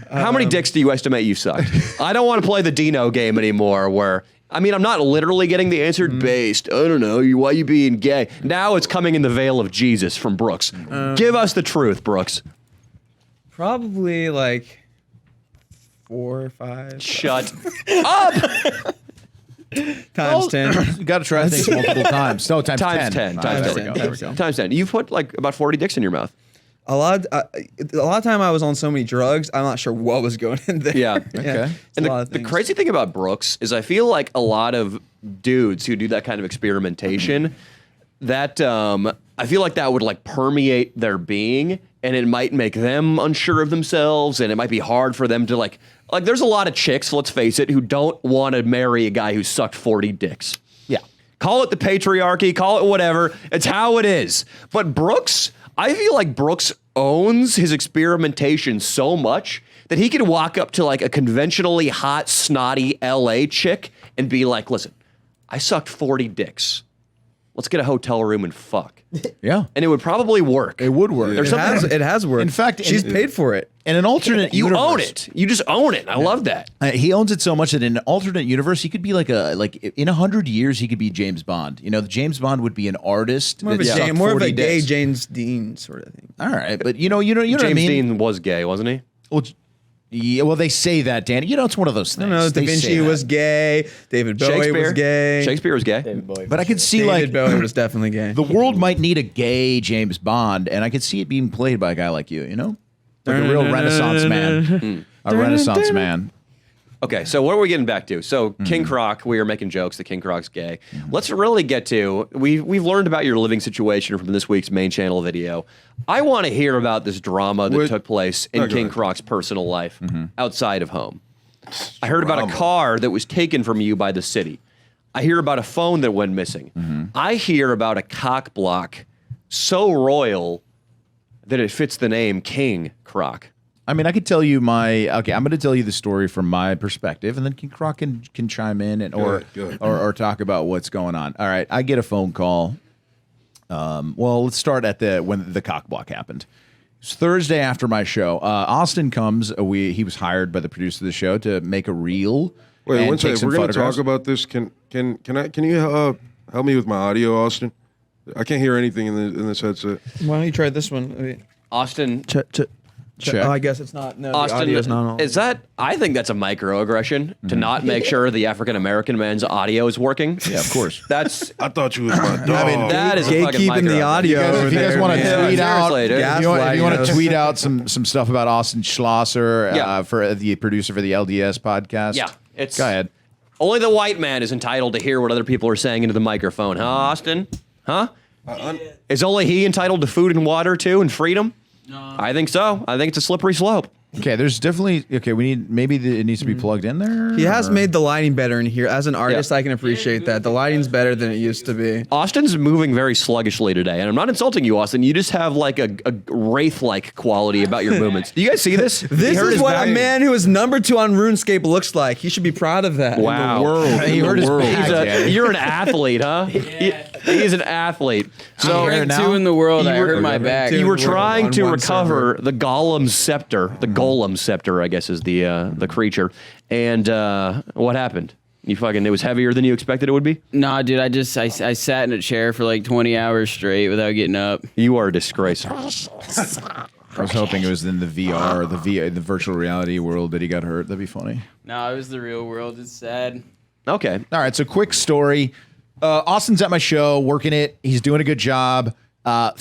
How many dicks do you estimate you sucked? I don't want to play the Dino game anymore where, I mean, I'm not literally getting the answer based, I don't know, why you being gay? Now it's coming in the veil of Jesus from Brooks. Give us the truth, Brooks. Probably like 4 or 5 Shut up! times 10. You got to try things multiple times. No, times 10. Times 10. Ah, Times there 10. we go. There we go. Times 10. You've put like about 40 dicks in your mouth. A lot of time I was on so many drugs, I'm not sure what was going in there. Yeah. Okay. It's And a lot of the things. crazy thing about Brooks is I feel like a lot of dudes who do that kind of experimentation, that I feel like that would like permeate their being, and it might make them unsure of themselves, and it might be hard for them to like there's a lot of chicks, let's face it, who don't want to marry a guy who sucked 40 dicks. Yeah. Call it the patriarchy, call it whatever. It's how it is. But Brooks, I feel like Brooks owns his experimentation so much that he could walk up to like a conventionally hot, snotty LA chick and be like, listen, I sucked 40 dicks. Let's get a hotel room and fuck. Yeah. And it would probably work. It would work. There's something. It has worked. In fact, she's paid for it. In an alternate You universe, own it. You just own it. I love that. He owns it so much that in an alternate universe, he could be like in 100 years, he could be James Bond. You know, James Bond would be an artist. More of that a, sucked more of 40 a gay dicks. James Dean sort of thing. All right, but you know what I James mean. Dean was gay, wasn't he? Well, yeah, well, they say that, Danny. You know, it's one of those things. No, Da They say Vinci that. was gay. David Bowie was gay. Shakespeare was gay. But I could see David like Bowie was definitely gay. the world might need a gay James Bond, and I could see it being played by a guy like you. You know, like a real Renaissance man, a Renaissance man. Okay, so what are we getting back to? So King Croc, we are making jokes that King Croc's gay. Let's really get to, we've learned about your living situation from this week's main channel video. I want to hear about this drama that took place in Okay. King Croc's personal life outside of home. I heard about a car that was taken from you by the city. I hear about a phone that went missing. I hear about a cock block so royal that it fits the name King Croc. I mean, I could tell you I'm going to tell you the story from my perspective, and then King Croc can chime in or talk about what's going on. All right, I get a phone call. Well, let's start at when the cock block happened. It was Thursday after my show. Austin comes. He was hired by the producer of the show to make a reel. Wait, and one take second. some We're going to photographs. talk about this. Can you help me with my audio, Austin? I can't hear anything in this headset. Why don't you try this one? Austin, Check. Oh, I guess it's not. No, the Austin, audio's not on. is that? I think that's a microaggression to not make sure the African American man's audio is working. Yeah, of course. That's I thought you was my dog. I mean, that is a fucking gatekeeping the microaggression. audio over If you guys there. want to man. tweet out, Seriously, dude. if you want to Gaslighting tweet us. out some stuff about Austin Schlosser Yeah. for the producer for the LDS podcast. Yeah, it's Go ahead. Only the white man is entitled to hear what other people are saying into the microphone, huh, Austin? Huh? Is only he entitled to food and water too, and freedom? No. I think so. I think it's a slippery slope. Okay, there's definitely we need it needs to be plugged in there. He has or- made the lighting better in here. As an artist, Yeah. I can appreciate that. The lighting's better than it used to be. Austin's moving very sluggishly today, and I'm not insulting you, Austin. You just have like a wraith-like quality about your movements. Do you guys see this? This You heard is his what back? a man who is number 2 on RuneScape looks like. He should be proud of that. Wow. In the world. He hurt his back. You're an athlete, huh? He's an athlete. So Rank now? 2 in the world. I You were- hurt my Okay, back. two. you were We're trying on to one recover the Golem scepter. The Golem scepter, I guess, is the creature. And what happened? It was heavier than you expected it would be? Nah, dude, I sat in a chair for like 20 hours straight without getting up. You are a disgrace. I was hoping it was in the VR, the virtual reality world that he got hurt. That'd be funny. No, it was the real world. It's sad. Okay. All right, so quick story. Austin's at my show, working it. He's doing a good job. 4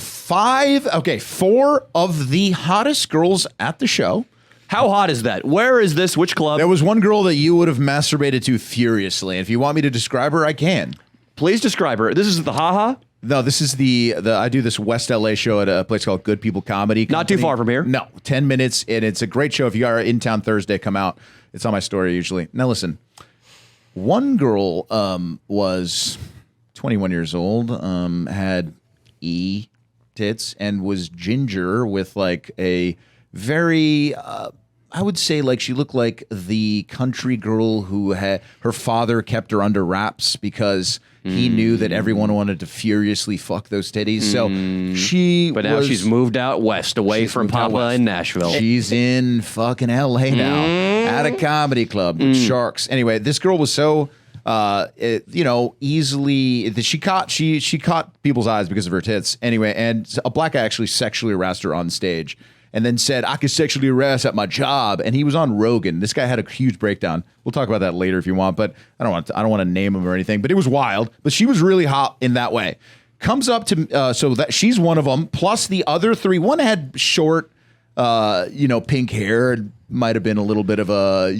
of the hottest girls at the show. How hot is that? Where is this? Which club? There was one girl that you would have masturbated to furiously. And if you want me to describe her, I can. Please describe her. This is the haha? No, this is the I do this West LA show at a place called Good People Comedy Company. Not too far from here. No, 10 minutes, and it's a great show. If you are in town Thursday, come out. It's on my story usually. Now listen, one girl was 21 years old, had E tits, and was ginger with like a very I would say like she looked like the country girl who had her father kept her under wraps because he knew that everyone wanted to furiously fuck those titties. So But now she's moved out west, away from Papa in Nashville. She's in fucking LA now at a comedy club with sharks. Anyway, this girl was so easily that she caught people's eyes because of her tits. Anyway, and a black guy actually sexually harassed her on stage. And then said, I could sexually harass at my job. And he was on Rogan. This guy had a huge breakdown. We'll talk about that later if you want, but I don't want to name him or anything. But it was wild. But she was really hot in that way. Comes up to so that she's one of them. Plus the other three. One had short, pink hair. Might have been a little bit of a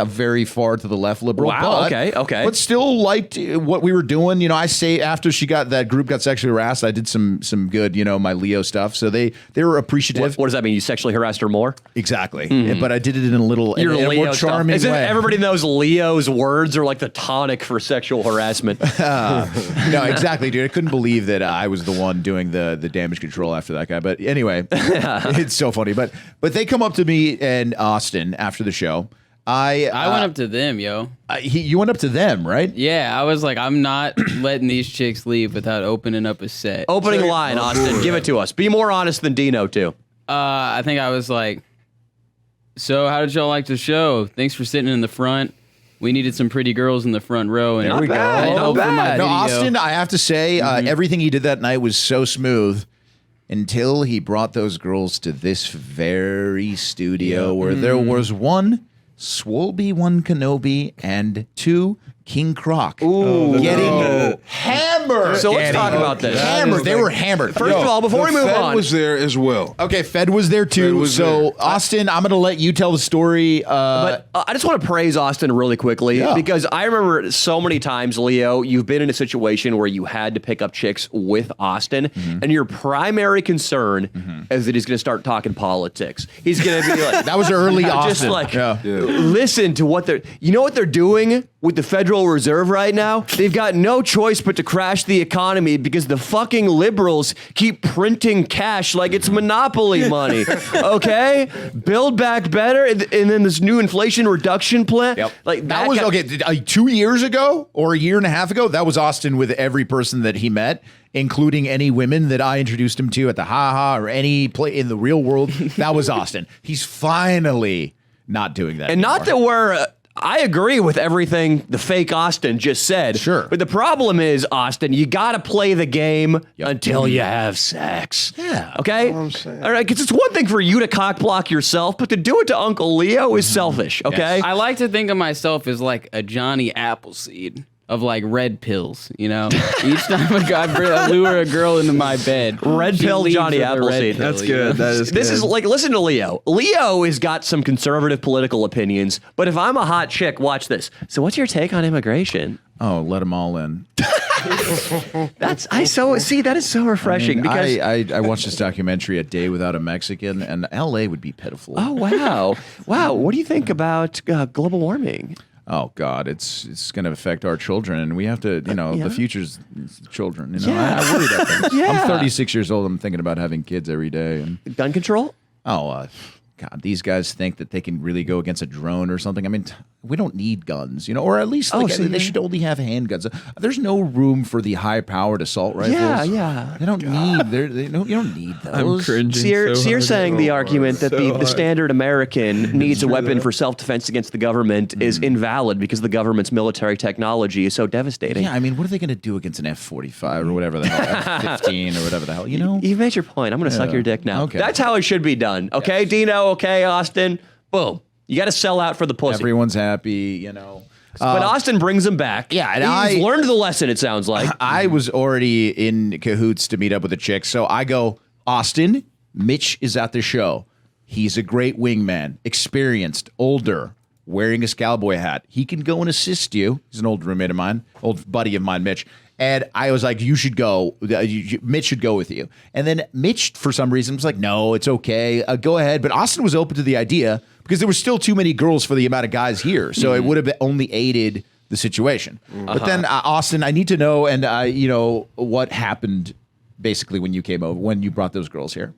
very far to the left liberal. Wow. But, Okay. But still liked what we were doing. I say after that group got sexually harassed, I did some good, my Leo stuff. So they were appreciative. What does that mean? You sexually harassed her more? Exactly. But I did it in a little in a Leo more charming way. Everybody knows Leo's words are like the tonic for sexual harassment. No, exactly, dude. I couldn't believe that I was the one doing the damage control after that guy. But anyway, it's so funny. But they come up to me and Austin after the show. I went up to them, yo. You went up to them, right? Yeah, I was like, I'm not letting these chicks leave without opening up a set. Opening line, Austin. Give it to us. Be more honest than Dino, too. I think I was like, so how did y'all like the show? Thanks for sitting in the front. We needed some pretty girls in the front row. And There we go. I Not hope for my bad. No, video. Austin, I have to say, everything he did that night was so smooth until he brought those girls to this very studio where there was one Swolby, one Kenobi, and two King Croc getting hammered. So let's talk about this. Hammered. They were hammered. First of all, before we move Fed on. was there as well. Okay, Fed was there too. Fed was so, there. Austin, I'm going to let you tell the story. But I just want to praise Austin really quickly because I remember so many times, Leo, you've been in a situation where you had to pick up chicks with Austin, and your primary concern is that he's going to start talking politics. He's going to be like, that was early Austin. just like, listen to what you know what they're doing with the Federal Reserve right now? They've got no choice but to crash the economy because the fucking liberals keep printing cash like it's monopoly money. Okay? Build back better, and then this new inflation reduction plan. Yep. Like that was okay. 2 years ago or a year and a half ago, that was Austin with every person that he met, including any women that I introduced him to at the Ha or any play in the real world. That was Austin. He's finally not doing that. And anymore. not that we're. I agree with everything the fake Austin just said. Sure. But the problem is, Austin, you got to play the game until you have sex. Yeah. Okay? I'm saying. All right, because it's one thing for you to cock block yourself, but to do it to Uncle Leo is selfish, okay? I like to think of myself as like a Johnny Appleseed of like red pills, Each time a guy lure a girl into my bed. Red she pill leaves Johnny with a red Appleseed. pill, That's good. That is This good. is like, listen to Leo. Leo has got some conservative political opinions, but if I'm a hot chick, watch this. So what's your take on immigration? Oh, let them all in. That is so refreshing because I watched this documentary, A Day Without a Mexican, and LA would be pitiful. oh wow. What do you think about global warming? Oh God, it's going to affect our children, and we have to, the future's children. Yeah. I worry about them. Yeah. I'm 36 years old. I'm thinking about having kids every day, and Gun control? God, these guys think that they can really go against a drone or something. I mean, we don't need guns, or at least see, they should only have handguns. There's no room for the high-powered assault rifles. Yeah. They don't need. You don't need those. I'm cringing. So you're saying the argument that the hard. standard American needs a weapon for self-defense against the government is invalid because the government's military technology is so devastating. Yeah, I mean, what are they going to do against an F-45 or whatever the hell, F-15 or whatever the hell? You've made your point. I'm going to suck your dick now. Okay. That's how it should be done. Okay, Dino. Okay, Austin. Boom. You got to sell out for the pussy. Everyone's happy, But Austin brings him back. Yeah, and he's learned the lesson, it sounds like. I was already in cahoots to meet up with a chick, so I go, Austin, Mitch is at the show. He's a great wingman, experienced, older, wearing a cowboy hat. He can go and assist you. He's an old roommate of mine, old buddy of mine, Mitch. And I was like, you should go. Mitch should go with you. And then Mitch, for some reason, was like, no, it's okay. Go ahead. But Austin was open to the idea because there were still too many girls for the amount of guys here. So it would have only aided the situation. But then, Austin, I need to know, and what happened basically when you came over, when you brought those girls here.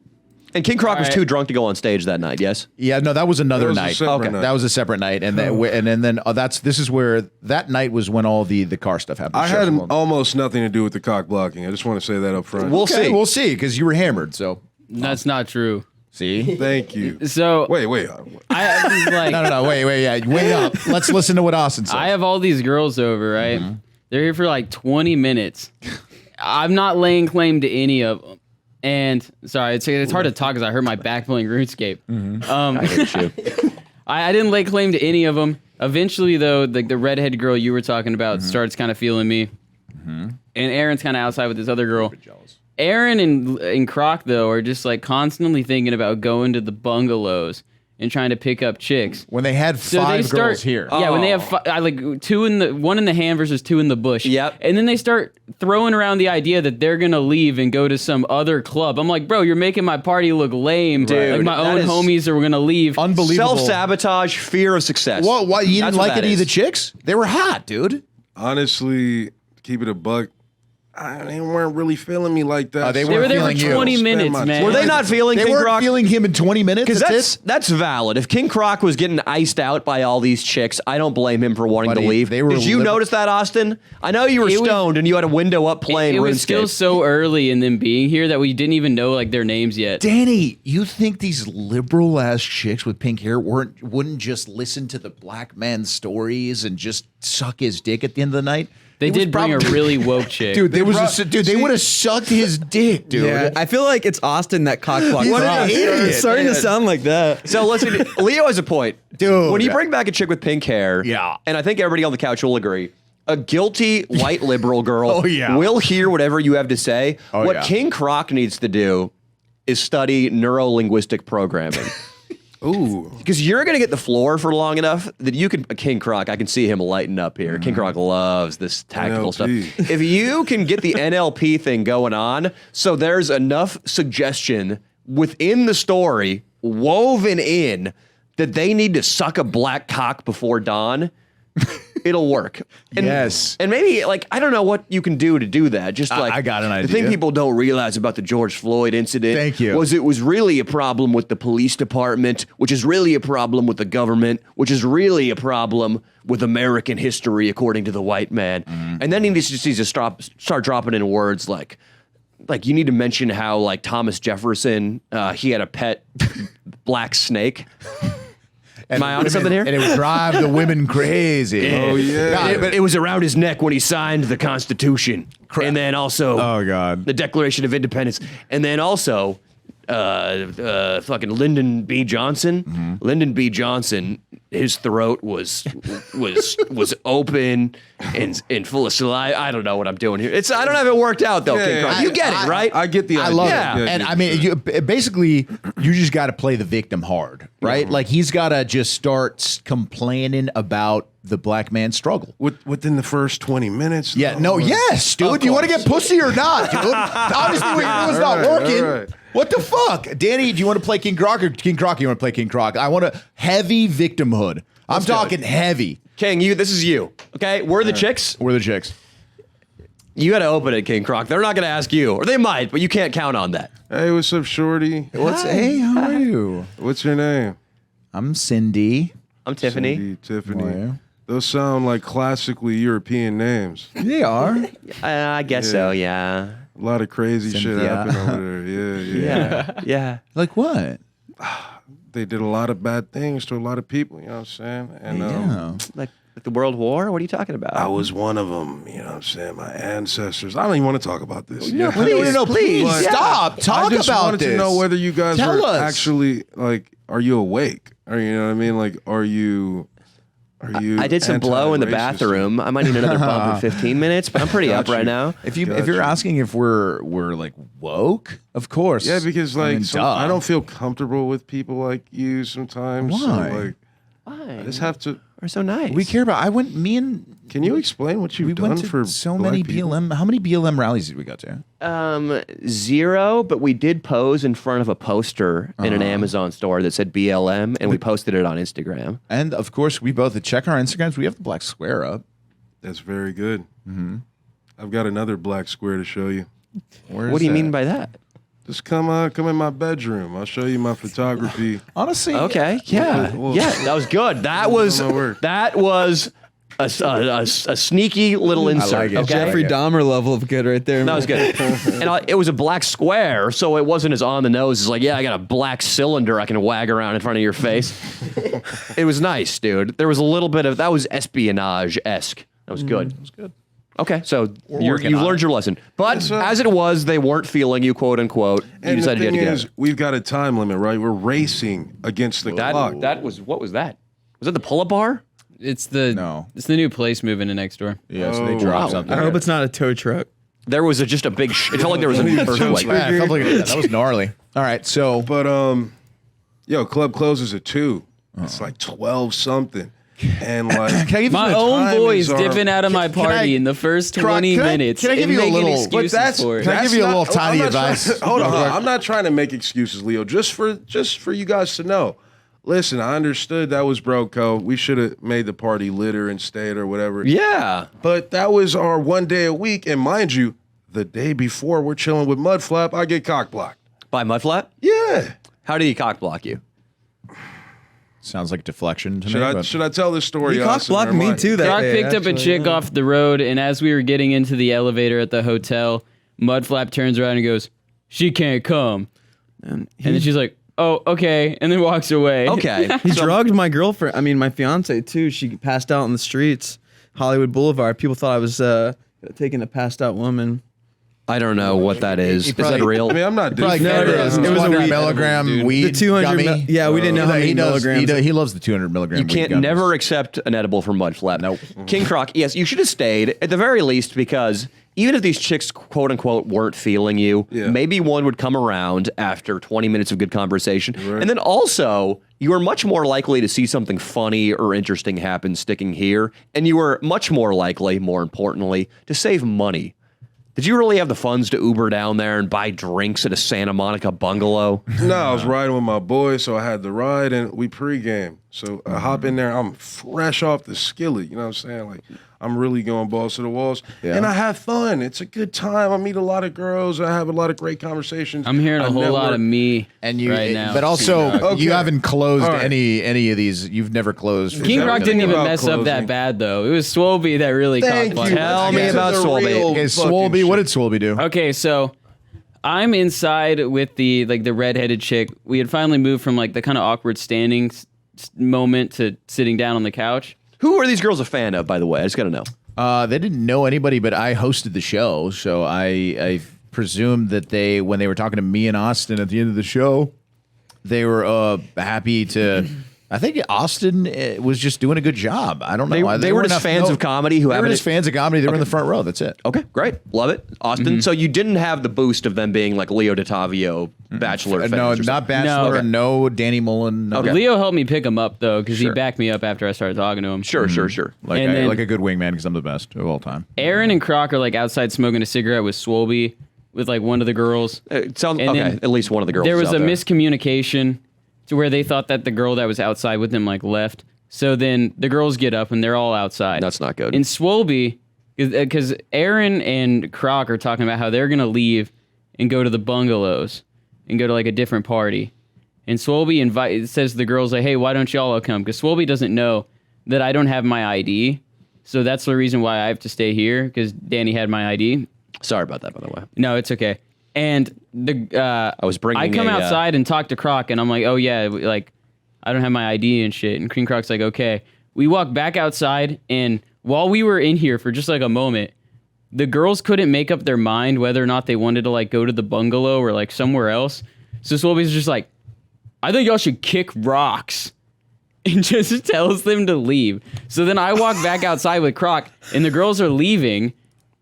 And King Croc was too drunk to go on stage that night, yes? Yeah, no, that was another night. Okay. That was a separate night, and then this is where that night was when all the car stuff happened. I had almost nothing to do with the cock blocking. I just want to say that up front. We'll see. We'll see, because you were hammered. So That's not true. see. Thank you. So Wait. I was like, No, wait, yeah, wait up. Let's listen to what Austin said. I have all these girls over, right? They're here for like 20 minutes. I'm not laying claim to any of them. And sorry, it's hard to talk because I hurt my back playing RuneScape. I hate you. I didn't lay claim to any of them. Eventually, though, the redhead girl you were talking about starts kind of feeling me. And Aaron's kind of outside with this other girl. Aaron and Croc, though, are just like constantly thinking about going to the bungalows and trying to pick up chicks. when they had five girls here. Yeah, when they have one in the hand versus two in the bush. Yep. And then they start throwing around the idea that they're gonna leave and go to some other club. I'm like, bro, you're making my party look lame. Dude, like my that own is homies are gonna leave. Unbelievable. Self-sabotage, fear of success. What? You That's didn't what like that any of is. the chicks? They were hot, dude. Honestly, keep it a buck. They weren't really feeling me like that. They They were there for feeling you. 20 minutes, my man. Were they not feeling They King weren't Croc? feeling him in 20 minutes. Because that's valid. If King Croc was getting iced out by all these chicks, I don't blame him for wanting Buddy, to leave. they were Did you notice that, Austin? I know you were It was- stoned and you had a window up playing It was RuneScape. still so early in them being here that we didn't even know like their names yet. Danny, you think these liberal ass chicks with pink hair wouldn't just listen to the black man's stories and just suck his dick at the end of the night? They It was did bring a probably- really woke chick. Dude, they would have sucked his dick, dude. Yeah, I feel like it's Austin that cock blocked. What an Croc. idiot. It's starting to sound like that. So listen, Leo has a point. Dude. When you bring back a chick with pink hair, Yeah. and I think everybody on the couch will agree, a guilty white liberal girl Oh, yeah. will hear whatever you have to say. Oh, what yeah. King Croc needs to do is study neuro-linguistic programming. Ooh. Because you're going to get the floor for long enough that you can, King Croc, I can see him lighting up here. King Croc loves this tactical stuff. NLP. If you can get the NLP thing going on, so there's enough suggestion within the story woven in that they need to suck a black cock before dawn, it'll work. And, Yes. And maybe, like, I don't know what you can do to do that. Just like, I got an The thing idea. people don't realize about the George Floyd incident Thank you. was it was really a problem with the police department, which is really a problem with the government, which is really a problem with American history, according to the white man. And then he just needs to start dropping in words like you need to mention how, like, Thomas Jefferson, he had a pet black snake. Am I onto something here? And it would drive the women crazy. Oh, yeah. It was around his neck when he signed the Constitution, and then also Oh, God. the Declaration of Independence, and then also fucking Lyndon B. Johnson. Lyndon B. Johnson, his throat was open and full of saliva. I don't know what I'm doing here. I don't have it worked out though, King Croc. You get it, right? I get the idea. I love Yeah. it. And I mean, basically, you just got to play the victim hard, right? Like, he's got to just start complaining about the black man's struggle. Within the first 20 minutes. Yeah, though, no, or- yes, dude. Of You want to course. get pussy or not, dude? Obviously, what you do is not All right, working. all right. What the fuck? Danny, do you want to play King Croc or King Croc? You want to play King Croc? I want a heavy victimhood. I'm talking heavy. King, this is you. Okay, we're the chicks. We're the chicks. You got to open it, King Croc. They're not going to ask you, or they might, but you can't count on that. Hey, what's up, shorty? Hey, how are you? What's your name? I'm Cindy. I'm Tiffany. Cindy, Tiffany. Oh, yeah. Those sound like classically European names. They are. I guess so. Yeah. A lot of crazy shit Cynthia. happened over there. Yeah. Yeah. Yeah. Like what? They did a lot of bad things to a lot of people, you know what I'm saying? And Yeah. Like the World War? What are you talking about? I was one of them, you know what I'm saying? My ancestors. I don't even want to talk about this. No, please But stop. Talk I just about wanted this. to know whether you guys Tell were us. actually, like, are you awake? Or, you know what I mean? Like, are you I did some blow in the anti-racist? bathroom. I might need another bump in 15 minutes, but I'm pretty up Got right you. now. If you're Gotcha. asking if we're like woke, of course. Yeah, because like mean, I duh. don't feel comfortable with people like you sometimes. Why? So, like, Why? I just have to. We're so nice. We care about. Me and Can you explain what you've we done went to for so black many people? BLM. How many BLM rallies did we go to? 0, but we did pose in front of a poster in an Amazon store that said BLM, and we posted it on Instagram. And of course, we both check our Instagrams. We have the black square up. That's very good. Mm-hmm. I've got another black square to show you. Where What is do you that? mean by that? Just come in my bedroom. I'll show you my photography. Honestly, Okay, yeah, Well, yeah, that was good. That was my word. a sneaky little insert. like it. Okay, Jeffrey Dahmer level of good right there. that was good. And it was a black square, so it wasn't as on the nose. It's like, yeah, I got a black cylinder I can wag around in front of your face. It was nice, dude. There was a little bit of that was espionage-esque. That was good. That was good. Okay, so you working on learned it. your lesson. But Yes, sir. as it was, they weren't feeling you, quote unquote. You And the decided you thing had to get is, out. we've got a time limit, right? We're racing against the clock. That was what was that? Was that the pull-up bar? It's the No. It's the new place moving in next door. Yeah, so they Oh, dropped wow. something. I hope it's not a tow truck. There was just a big. It felt like there was an earthquake. Yeah, it felt like that was gnarly. All right, so But club closes at 2. It's like 12 something, and like can I give My you own timings boys are- dipping out of my Can I- party in the first Croc, 20 can I- minutes. can I give and you a making little- but excuses that's for it. Can I give you a little not- tiny I'm not advice? trying- hold on, Real quick. I'm not trying to make excuses, Leo. Just for you guys to know. Listen, I understood that was bro code. We should have made the party litter and stayed or whatever. Yeah. But that was our one day a week, and mind you, the day before we're chilling with Mudflap, I get cock blocked. By Mudflap? Yeah. How did he cock block you? Sounds like deflection to me. Should I tell this story? He cock Austin, blocked or am me I- too that Croc day, picked up a actually, chick yeah. off the road, and as we were getting into the elevator at the hotel, Mudflap turns around and goes, "She can't come." And then she's like, "Oh, okay," and then walks away. Okay. He drugged my girlfriend. I mean, my fiance too. She passed out on the streets, Hollywood Boulevard. People thought I was taking a passed out woman. I don't know what that is. Is that real? I mean, I'm not Probably doing No, fed her it is. a It was a 200 weed milligram edible, dude. weed The 200 gummy. yeah, we didn't know how many milligrams. He loves the 200 milligram. You weed can't gummies. never accept an edible from Mudflap. Nope. King Croc, yes, you should have stayed at the very least because even if these chicks, quote unquote, weren't feeling you, Yeah. maybe one would come around after 20 minutes of good conversation. And then also, you are much more likely to see something funny or interesting happen sticking here. And you are much more likely, more importantly, to save money. Did you really have the funds to Uber down there and buy drinks at a Santa Monica bungalow? No, I was riding with my boys, so I had the ride, and we pregame. So I hop in there, I'm fresh off the skillet, you know what I'm saying? Like, I'm really going balls to the walls. Yeah. And I have fun. It's a good time. I meet a lot of girls. I have a lot of great conversations. I'm hearing a I whole lot network. of me And you, right now. but also Okay. you haven't closed All right. any of these. You've never closed. for King Croc everything. didn't even about mess up that closing. bad though. It was Swolby that really Thank caught you. fire. Tell me This is about the Swolby. real Okay, fucking Swolby. What did shit. Swolby do? Okay, so I'm inside with the redheaded chick. We had finally moved from like the kind of awkward standing moment to sitting down on the couch. Who are these girls a fan of, by the way? I just got to know. They didn't know anybody, but I hosted the show, so I presumed that when they were talking to me and Austin at the end of the show, they were happy to. I think Austin was just doing a good job. I don't know. They were just fans of comedy who They were haven't- just fans of comedy. They were in the front row. That's it. Okay, great. Love it. Austin. So you didn't have the boost of them being like Leo DiTavio, Bachelor fans. No, or not something. Bachelor. Okay. No, Danny Mullen. No. Okay. Leo helped me pick him up though, because Sure. he backed me up after I started talking to him. Sure. Like And then- like a good wingman because I'm the best of all time. Aaron and Croc are like outside smoking a cigarette with Swolby, with like one of the girls. It sounds And okay. then At least one of the girls. There is was out a miscommunication to where they thought that the girl that was outside with him like left. So then the girls get up and they're all outside. That's not good. And Swolby, because Aaron and Croc are talking about how they're gonna leave and go to the bungalows and go to like a different party. And Swolby says to the girls, like, hey, why don't y'all all come? Because Swolby doesn't know that I don't have my ID. So that's the reason why I have to stay here, because Danny had my ID. Sorry about that, by the way. No, it's okay. And I come outside and talk to Croc, and I'm like, oh yeah, like I don't have my ID and shit. And Cream Croc's like, okay. We walk back outside, and while we were in here for just like a moment, the girls couldn't make up their mind whether or not they wanted to like go to the bungalow or like somewhere else. So Swolby's just like, I think y'all should kick rocks. And just tells them to leave. So then I walk back outside with Croc, and the girls are leaving,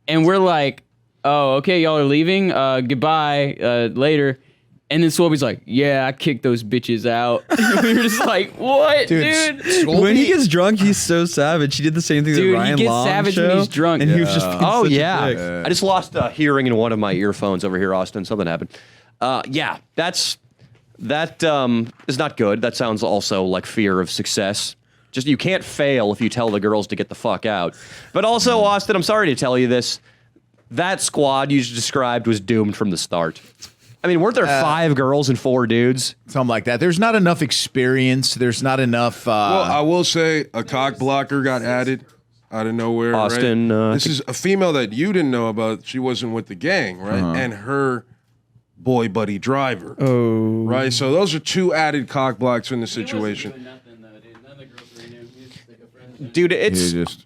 and we're like, oh, okay, y'all are leaving? Goodbye, later. And then Swolby's like, yeah, I kicked those bitches out. We were just like, what, dude? When he gets drunk, he's so savage. He did the same thing Dude, that Ryan he gets Long savage show, when he's drunk. and he was just being Oh such a yeah. dick. I just lost hearing in one of my earphones over here, Austin. Something happened. Yeah, that is not good. That sounds also like fear of success. Just you can't fail if you tell the girls to get the fuck out. But also, Austin, I'm sorry to tell you this. That squad you just described was doomed from the start. I mean, weren't there 5 girls and 4 dudes? Something like that. There's not enough experience. There's not enough. Well, I will say a cock blocker got added out of nowhere. Austin, right? This is a female that you didn't know about. She wasn't with the gang, right? And her boy buddy driver. Oh. Right? So those are 2 added cock blocks in the situation. Dude,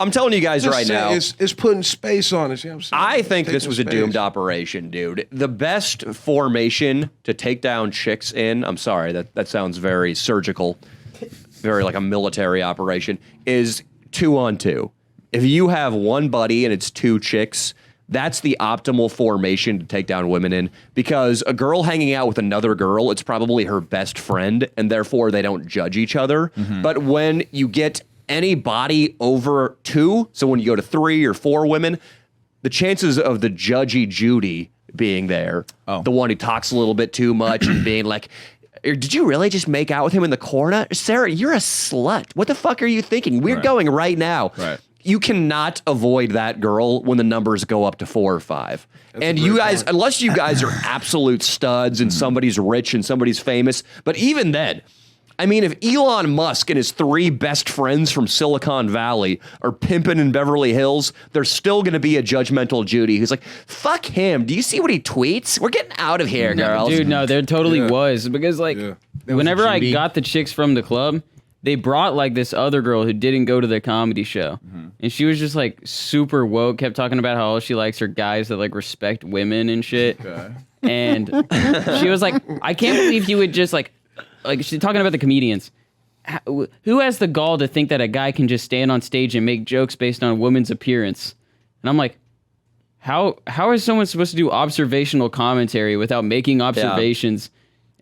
I'm telling you guys right now. It's putting space on it. You know what I'm saying? I think this was a doomed operation, dude. The best formation to take down chicks in, I'm sorry, that sounds very surgical, very like a military operation, is 2-on-2. If you have one buddy and it's 2 chicks, that's the optimal formation to take down women in, because a girl hanging out with another girl, it's probably her best friend, and therefore they don't judge each other. But when you get any body over 2, so when you go to 3 or 4 women, the chances of the judgy Judy being there, the one who talks a little bit too much and being like, did you really just make out with him in the corner? Sarah, you're a slut. What the fuck are you thinking? We're going right now. Right. You cannot avoid that girl when the numbers go up to 4 or 5. And you guys, unless you guys are absolute studs and somebody's rich and somebody's famous, but even then, I mean, if Elon Musk and his 3 best friends from Silicon Valley are pimping in Beverly Hills, there's still going to be a judgmental Judy who's like, fuck him. Do you see what he tweets? We're getting out of here, girls. Dude, no, there totally was. Because, like, whenever I got the chicks from the club, they brought, like, this other girl who didn't go to the comedy show. And she was just, like, super woke, kept talking about how all she likes are guys that, like, respect women and shit. And she was like, I can't believe you would just, like, she's talking about the comedians. Who has the gall to think that a guy can just stand on stage and make jokes based on a woman's appearance? And I'm like, how is someone supposed to do observational commentary without making observations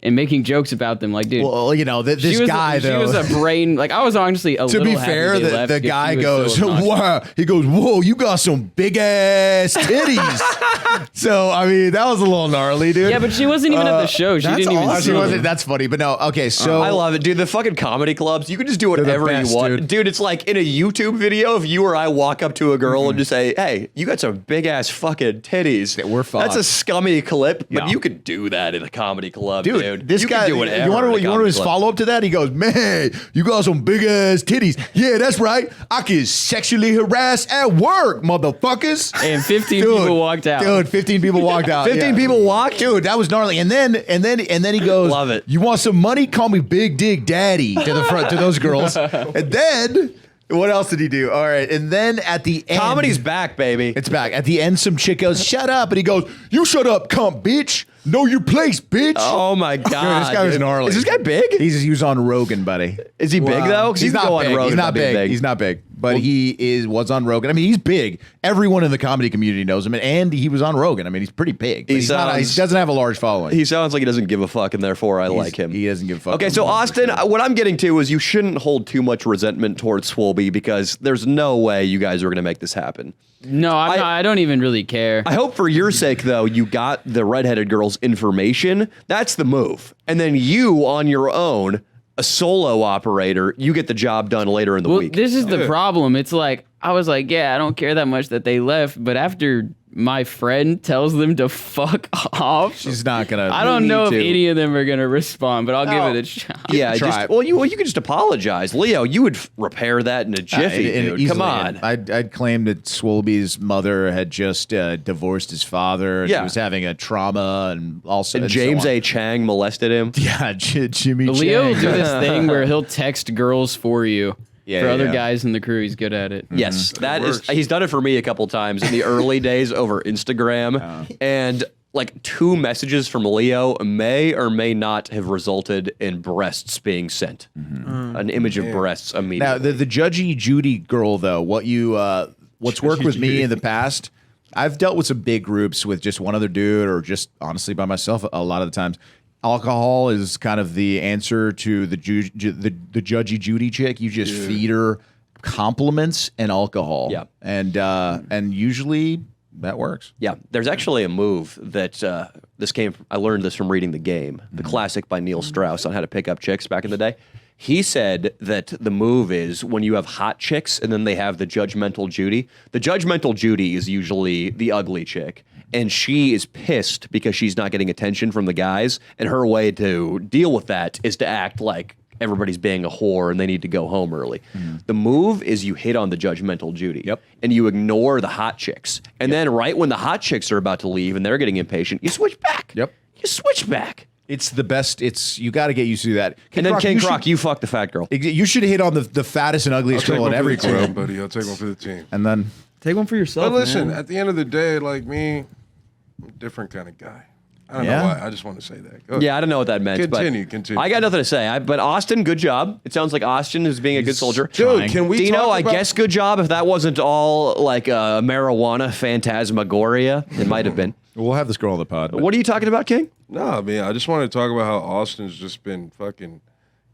and making jokes about them? Like, dude, well, you know, this guy, though. She was a brain, like, I was honestly a little To be happy fair, they left the because guy she was goes, so obnoxious. wow. He goes, whoa, you got some big ass titties. So, I mean, that was a little gnarly, dude. Yeah, but she wasn't even at the show. She didn't even She see wasn't. them. That's funny. But no, okay, so. I love it, dude. The fucking comedy clubs, you can just do whatever best, you want. dude. It's like in a YouTube video, if you or I walk up to a girl and just say, hey, you got some big ass fucking titties. We're fucked. That's a scummy clip, but Yeah. you could do that in a comedy club, dude. This you guy, can do whatever. you want in a to comedy his club. follow up to that? He goes, man, you got some big ass titties. Yeah, that's right. I can sexually harass at work, motherfuckers. And 15 people walked out. Dude, 15 people walked out. 15 people walked? Dude, that was gnarly. And then he goes, Love it. You want some money? Call me Big Dick Daddy to the front to those girls. And then what else did he do? All right. And then at the end, Comedy's back, baby. it's back. At the end, some chick goes, shut up. And he goes, you shut up, cunt, bitch. Know your place, bitch. Oh my god, Dude, this guy was dude. gnarly. Is this guy big? He was on Rogan, buddy. Is he big though? 'Cause He's you can not go on big. Rogan He's not about being big. He's not big. But he was on Rogan. I mean, he's big. Everyone in the comedy community knows him, and he was on Rogan. I mean, he's pretty big. But he doesn't have a large following. He sounds like he doesn't give a fuck, and therefore I like him. He doesn't give a fuck. Okay, so Austin, what I'm getting to is you shouldn't hold too much resentment towards Swolby because there's no way you guys are going to make this happen. No, I don't even really care. I hope for your sake, though, you got the redheaded girl's information. That's the move. And then you, on your own, a solo operator, you get the job done later in the week. This is the problem. It's like, I was like, yeah, I don't care that much that they left. But after my friend tells them to fuck off, She's not gonna. I don't know if to. any of them are gonna respond, but I'll give it a shot. Yeah, Try it. you can just apologize, Leo. You would repair that in a jiffy, And dude. easily, Come on. I'd claim that Swolby's mother had just divorced his father. Yeah. She was having a trauma, and also And and James so on. A. Chang molested him. Yeah, Jimmy. Leo will Chang. do this thing where he'll text girls for you. Yeah, for yeah, other yeah. guys in the crew, he's good at it. Yes, that is. works. He's done it for me a couple times in the early days over Instagram, and like 2 messages from Leo may or may not have resulted in breasts being sent. An image of breasts immediately. Now the Judgy Judy girl though, what's worked with me in the past, I've dealt with some big groups with just one other dude or just honestly by myself a lot of the times. Alcohol is kind of the answer to the Judgy Judy chick. You just feed her compliments and alcohol. Yeah. And usually that works. Yeah, there's actually a move that I learned this from reading The Game, the classic by Neil Strauss on how to pick up chicks back in the day. He said that the move is when you have hot chicks and then they have the judgmental Judy. The judgmental Judy is usually the ugly chick, and she is pissed because she's not getting attention from the guys, and her way to deal with that is to act like everybody's being a whore and they need to go home early. The move is you hit on the judgmental Judy. Yep. And you ignore the hot chicks. And then right when the hot chicks are about to leave and they're getting impatient, you switch back. Yep. You switch back. It's the best. You got to get used to that. And then King Croc, should- you fuck the fat girl. You should hit on the fattest and I'll ugliest take girl one in for every the team, group, buddy. I'll take one for the team. and then Take one for yourself. But listen, man. at the end of the day, like me, I'm a different kind of guy. I don't Yeah? know why. I just want to say that. Go Yeah, I don't know what that meant. Continue, but continue. I got nothing to say. But Austin, good job. It sounds like Austin is being a good soldier. Dude, can we Dino, talk I about- guess good job. If that wasn't all like marijuana phantasmagoria, it might have been. we'll have this girl on the pod. What are you talking about, King? No, I mean, I just want to talk about how Austin's just been fucking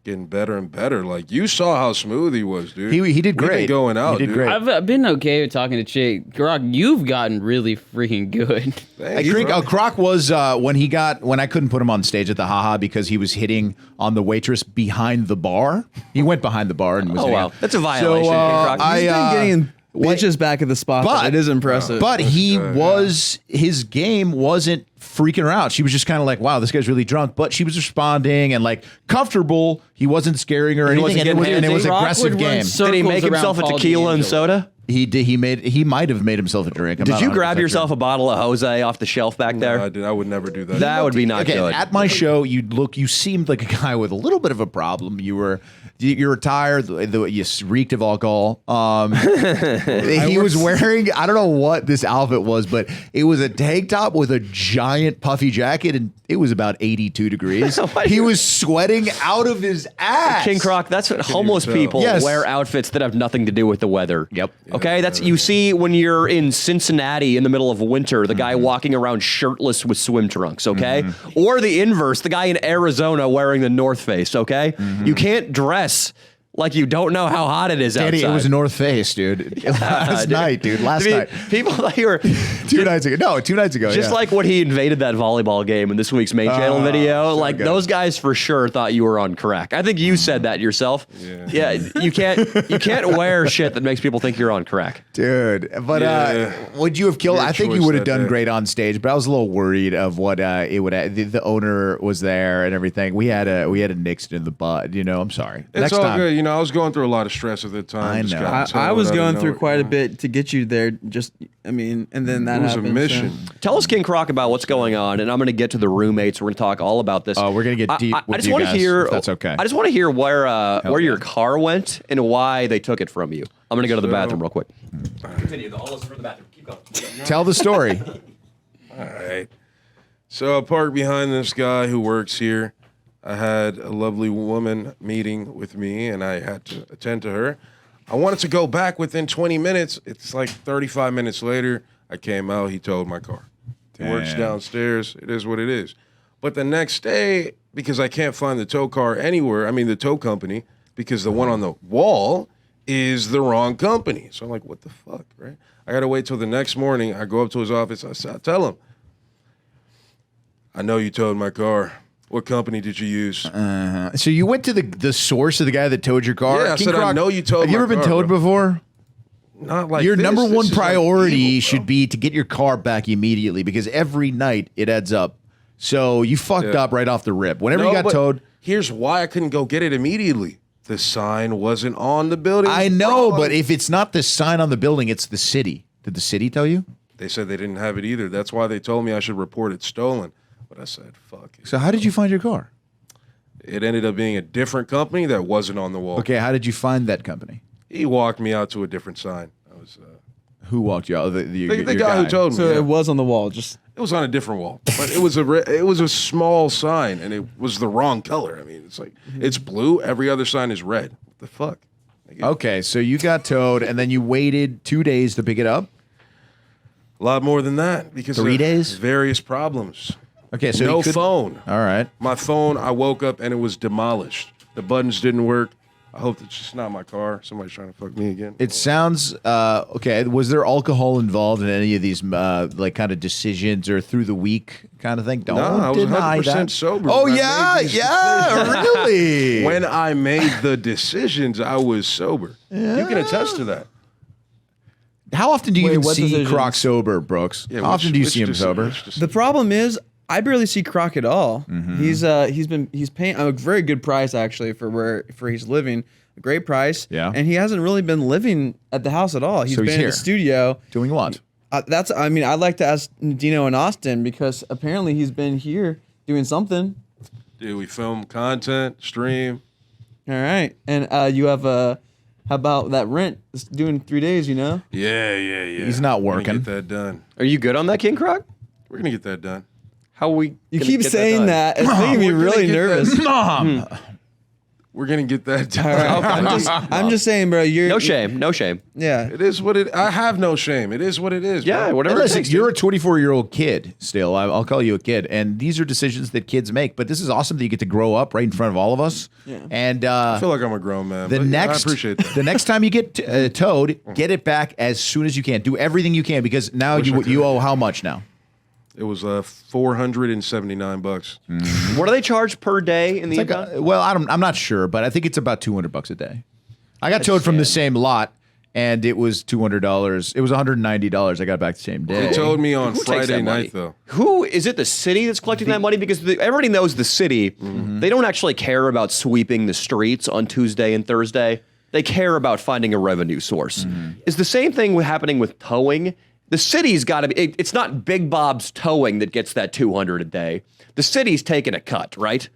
getting better and better. Like, you saw how smooth he was, dude. He did We've been great. going out, He did dude. great. I've been okay with talking to chick. Croc, you've gotten really freaking good. I Thank you, think bro. Croc was when I couldn't put him on stage at the Haha because he was hitting on the waitress behind the bar. He went behind the bar and was. Oh, hitting wow. her. That's a violation, So, King Croc. He's been getting what- bitches back at the spot. but- But it is impressive. But his game wasn't freaking her out. She was just kind of like, wow, this guy's really drunk. But she was responding and like comfortable. He wasn't scaring her or He anything. wasn't And it was getting an handsy? aggressive Croc would run game. circles Did he make around himself a Paul tequila and D'Angelo. soda? He did. He might have made himself a drink. I'm Did not you grab 100% yourself sure. a bottle of Jose off the shelf back No, there? I did. I would never do that. That would be not Okay, good. at my show, you seemed like a guy with a little bit of a problem. You were tired. You reeked of alcohol. He was wearing, I don't know what this outfit was, but it was a tank top with a giant puffy jacket, and it was about 82 degrees. He was sweating out of his ass. King Croc, that's what homeless tell. people Yes. wear outfits that have nothing to do with the weather. Yep. Okay, that's you see when you're in Cincinnati in the middle of winter, the guy walking around shirtless with swim trunks, okay? Or the inverse, the guy in Arizona wearing the North Face, okay? You can't dress like you don't know how hot it is Danny, outside. it was North Face, dude. Last dude. night, dude. Last I mean, night. people thought you were 2 nights ago. No, 2 nights ago. just yeah. like when he invaded that volleyball game in this week's main channel video. so Like good. those guys for sure thought you were on crack. I think you said that yourself. Yeah, you can't wear shit that makes people think you're on crack. Dude, but Yeah. would you have killed? Great I think you choice would have that done day. great on stage, but I was a little worried of what it would. The owner was there and everything. We had a nixed in the bud. You know, I'm sorry. It's Next all time. good. You know, I was going through a lot of stress at the time. I Just know. got I was told, going didn't through know, quite you a know. bit to get you there. And then that It was a happened. mission. Tell us, King Croc, about what's going on, and I'm going to get to the roommates. We're going to talk all about this. Oh, we're gonna get deep I with just you want to guys, hear. if that's okay. I just want to hear where your yeah. car went and why they took it from you. I'm going to go to the So- bathroom real quick. Continue. All of us from the bathroom. Keep going. Tell the story. All right. So I parked behind this guy who works here. I had a lovely woman meeting with me, and I had to attend to her. I wanted to go back within 20 minutes. It's like 35 minutes later. I came out. He towed my car. He works Damn. downstairs. It is what it is. But the next day, because I can't find the tow car anywhere, the tow company, because the one on the wall is the wrong company. So I'm like, what the fuck, right? I got to wait till the next morning. I go up to his office. I tell him, I know you towed my car. What company did you use? So you went to the source of the guy that towed your car. Yeah, I King said, I Croc, know you towed Have you my ever been car, towed bro. before? Not like your this. number This one is like priority evil, bro. should be to get your car back immediately because every night it adds up. So you fucked Yeah. up right off the rip. Whenever No, you got but towed, Here's why I couldn't go get it immediately. The sign wasn't on the building. I know, Wrong. but if it's not the sign on the building, it's the city. Did the city tell you? They said they didn't have it either. That's why they told me I should report it stolen. But I said, fuck it. So how did you find your car? It ended up being a different company that wasn't on the wall. Okay, how did you find that company? He walked me out to a different sign. I was Who walked you out? The the guy who told me. So yeah. it was on the wall. Just It was on a different wall, but it was a small sign, and it was the wrong color. I mean, it's like it's blue. Every other sign is red. What the fuck? Like, Okay, so you got towed, and then you waited 2 days to pick it up. a lot more than that because 3 of days? various problems. Okay, so No you could, phone. All right. My phone. I woke up and it was demolished. The buttons didn't work. I hope it's just not my car. Somebody's trying to fuck me again. It sounds okay. Was there alcohol involved in any of these like kind of decisions or through the week kind of thing? Don't I was deny 100% that. sober Oh when I yeah, made these yeah, really. When I made the decisions, I was sober. You can attest to that. How often do you Wait, even what see decisions? Croc sober, Brooks? How often do you see him sober? the problem is, I barely see Croc at all. He's paying a very good price actually for he's living, a great price. Yeah. And he hasn't really been living at the house at all. He's So he's been here. in the studio. Doing what? I'd like to ask Dino and Austin because apparently he's been here doing something. Dude, we film content, stream. All right. And you have how about that rent? It's doing 3 days, you know? Yeah. He's not We're working. gonna get that done. Are you good on that, King Croc? We're gonna get that done. How we? You gonna keep get saying done? that. It's making me We're gonna really get that- nervous. Mom. We're gonna get that done. All right. I'm just saying, bro. You're No shame, no shame. Yeah. It is what it. I have no shame. It is what it is. Yeah, bro. whatever. And it listen, takes, you're a dude. 24-year-old kid still. I'll call you a kid. And these are decisions that kids make. But this is awesome that you get to grow up right in front of all of us. Yeah. And I feel like I'm a grown man. the but yeah, next, I appreciate that. the next time you get towed, get it back as soon as you can. Do everything you can because now Wish I could. you owe how much now? It was $479. What do they charge per day in the It's like impound? well, I'm not sure, but I think it's about $200 a day. I got towed from the same lot, and it was $200. It was $190. I got back the same day. They told me on Who takes Friday that money? night though. Who is it? The city that's collecting that money because everybody knows the city. They don't actually care about sweeping the streets on Tuesday and Thursday. They care about finding a revenue source. Is the same thing happening with towing? The city's got to be. It's not Big Bob's Towing that gets that $200 a day. The city's taking a cut, right?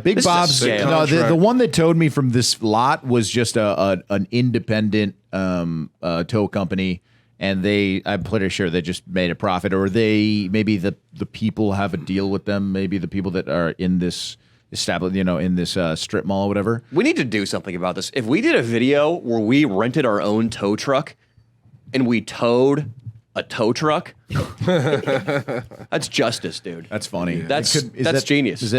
Big This is a Bob's. scam. No, the Contract. one that towed me from this lot was just an independent tow company, and I'm pretty sure they just made a profit, or maybe the people have a deal with them. Maybe the people that are in this established, in this strip mall or whatever. We need to do something about this. If we did a video where we rented our own tow truck and we towed a tow truck, that's justice, dude. That's funny. That's Is that genius. Is